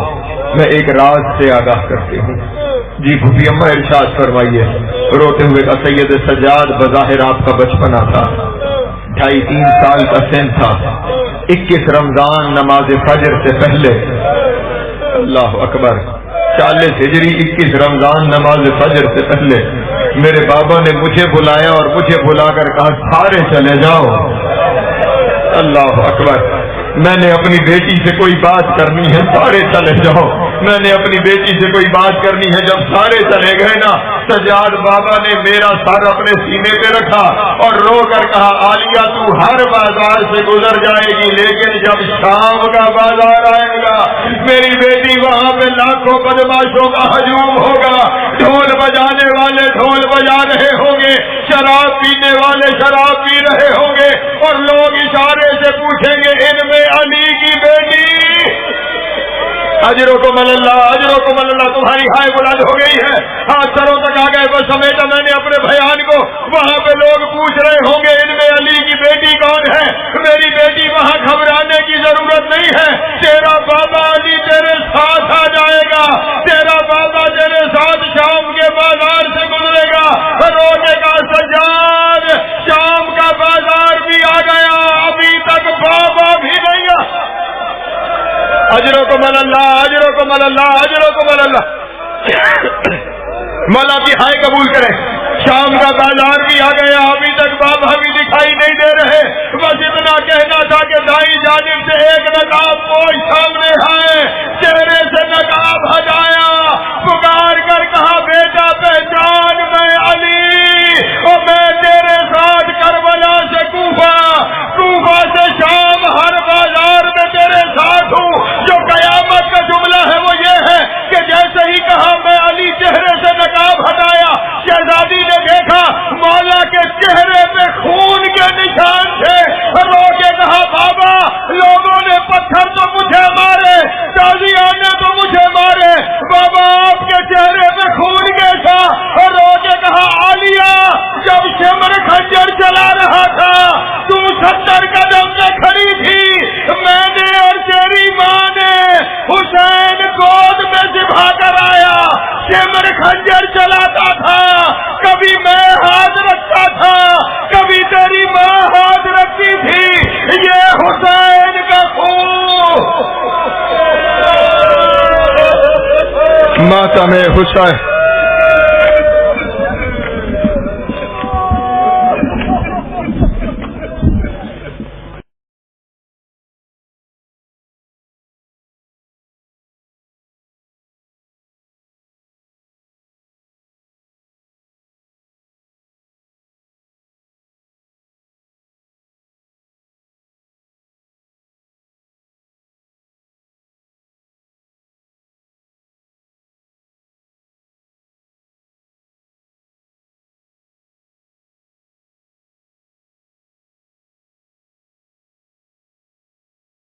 میں ایک راز سے آگاہ کرتی ہوں. جی پھپھی اماں ارشاد فرمائیے. روتے ہوئے کا سید سجاد بظاہر آپ کا بچپنا تھا، 2.5-3 سال کا سن تھا. 21 رمضان نماز فجر سے پہلے، اللہ اکبر، 40 ہجری 21 رمضان نماز فجر سے پہلے میرے بابا نے مجھے بلایا اور مجھے بلا کر کہا سارے چلے جاؤ. اللہ اکبر. میں نے اپنی بیٹی سے کوئی بات کرنی ہے، سارے چلے جاؤ. میں نے اپنی بیٹی سے کوئی بات کرنی ہے. جب سارے چلے گئے نا سجاد بابا نے میرا سر اپنے سینے پہ رکھا اور رو کر کہا عالیہ تو ہر بازار سے گزر جائے گی، لیکن جب شام کا بازار آئے گا میری بیٹی وہاں پہ لاکھوں بدماشوں کا ہجوم ہوگا. ڈھول بجانے والے ڈھول بجا رہے ہوں گے، شراب پینے والے شراب پی رہے ہوں گے، اور لوگ اشارے سے پوچھیں گے ان میں علی کی بیٹی. اجرکم اللہ اجرکم اللہ. تمہاری ہائے بلند ہو گئی ہے، ہاتھ سروں تک آ گئے. بس سمیٹا میں نے اپنے بیان کو. وہاں پہ لوگ پوچھ رہے ہوں گے ان میں نہیں ہے، تیرا بابا علی تیرے ساتھ آ جائے گا، تیرا بابا تیرے ساتھ شام کے بازار سے گزرے گا، رونے کا سجاد شام کا بازار بھی آ گیا، ابھی تک بابا بھی نہیں آیا۔ اجرکم اللہ، اجرکم اللہ، اجرکم اللہ۔ مولا کی ہائے قبول کرے۔ شام کا بازار بھی آ گیا، ابھی تک بابا بھی دکھائی نہیں دے رہے، بس اتنا کہنا تھا کہ دائیں جانب سے ایک نقاب پوش سامنے آئے، چہرے سے نقاب ہٹایا، پکار کر کہا بیٹا پہچان میں علی، اور میں تیرے ساتھ کربلا سے کوفہ، کوفہ سے شام، ہر بازار میں تیرے ساتھ ہوں۔ جو قیامت کا جملہ ہے وہ یہ ہے کہ جیسے ہی کہا میں علی، چہرے سے نقاب ہٹایا، شہزادی نے دیکھا مولا کے چہرے پہ خون کے نشان تھے، رو کے کہا بابا لوگوں نے پتھر تو مجھے مارے، تازیوں نے تو مجھے مارے، بابا آپ کے چہرے پہ خون کیسا؟ رو کے کہا عالیہ جب شمر خنجر چلا رہا تھا تم 70 قدم میں کھڑی تھی، میں نے اور تیری ماں نے حسین گود میں ذبح کر آیا، شمر خنجر چلاتا تھا، کبھی میں ہاتھ رکھتا تھا، کبھی تیری ماں ہاتھ رکھتی تھی، یہ حسین کا خون۔ ماتم حسین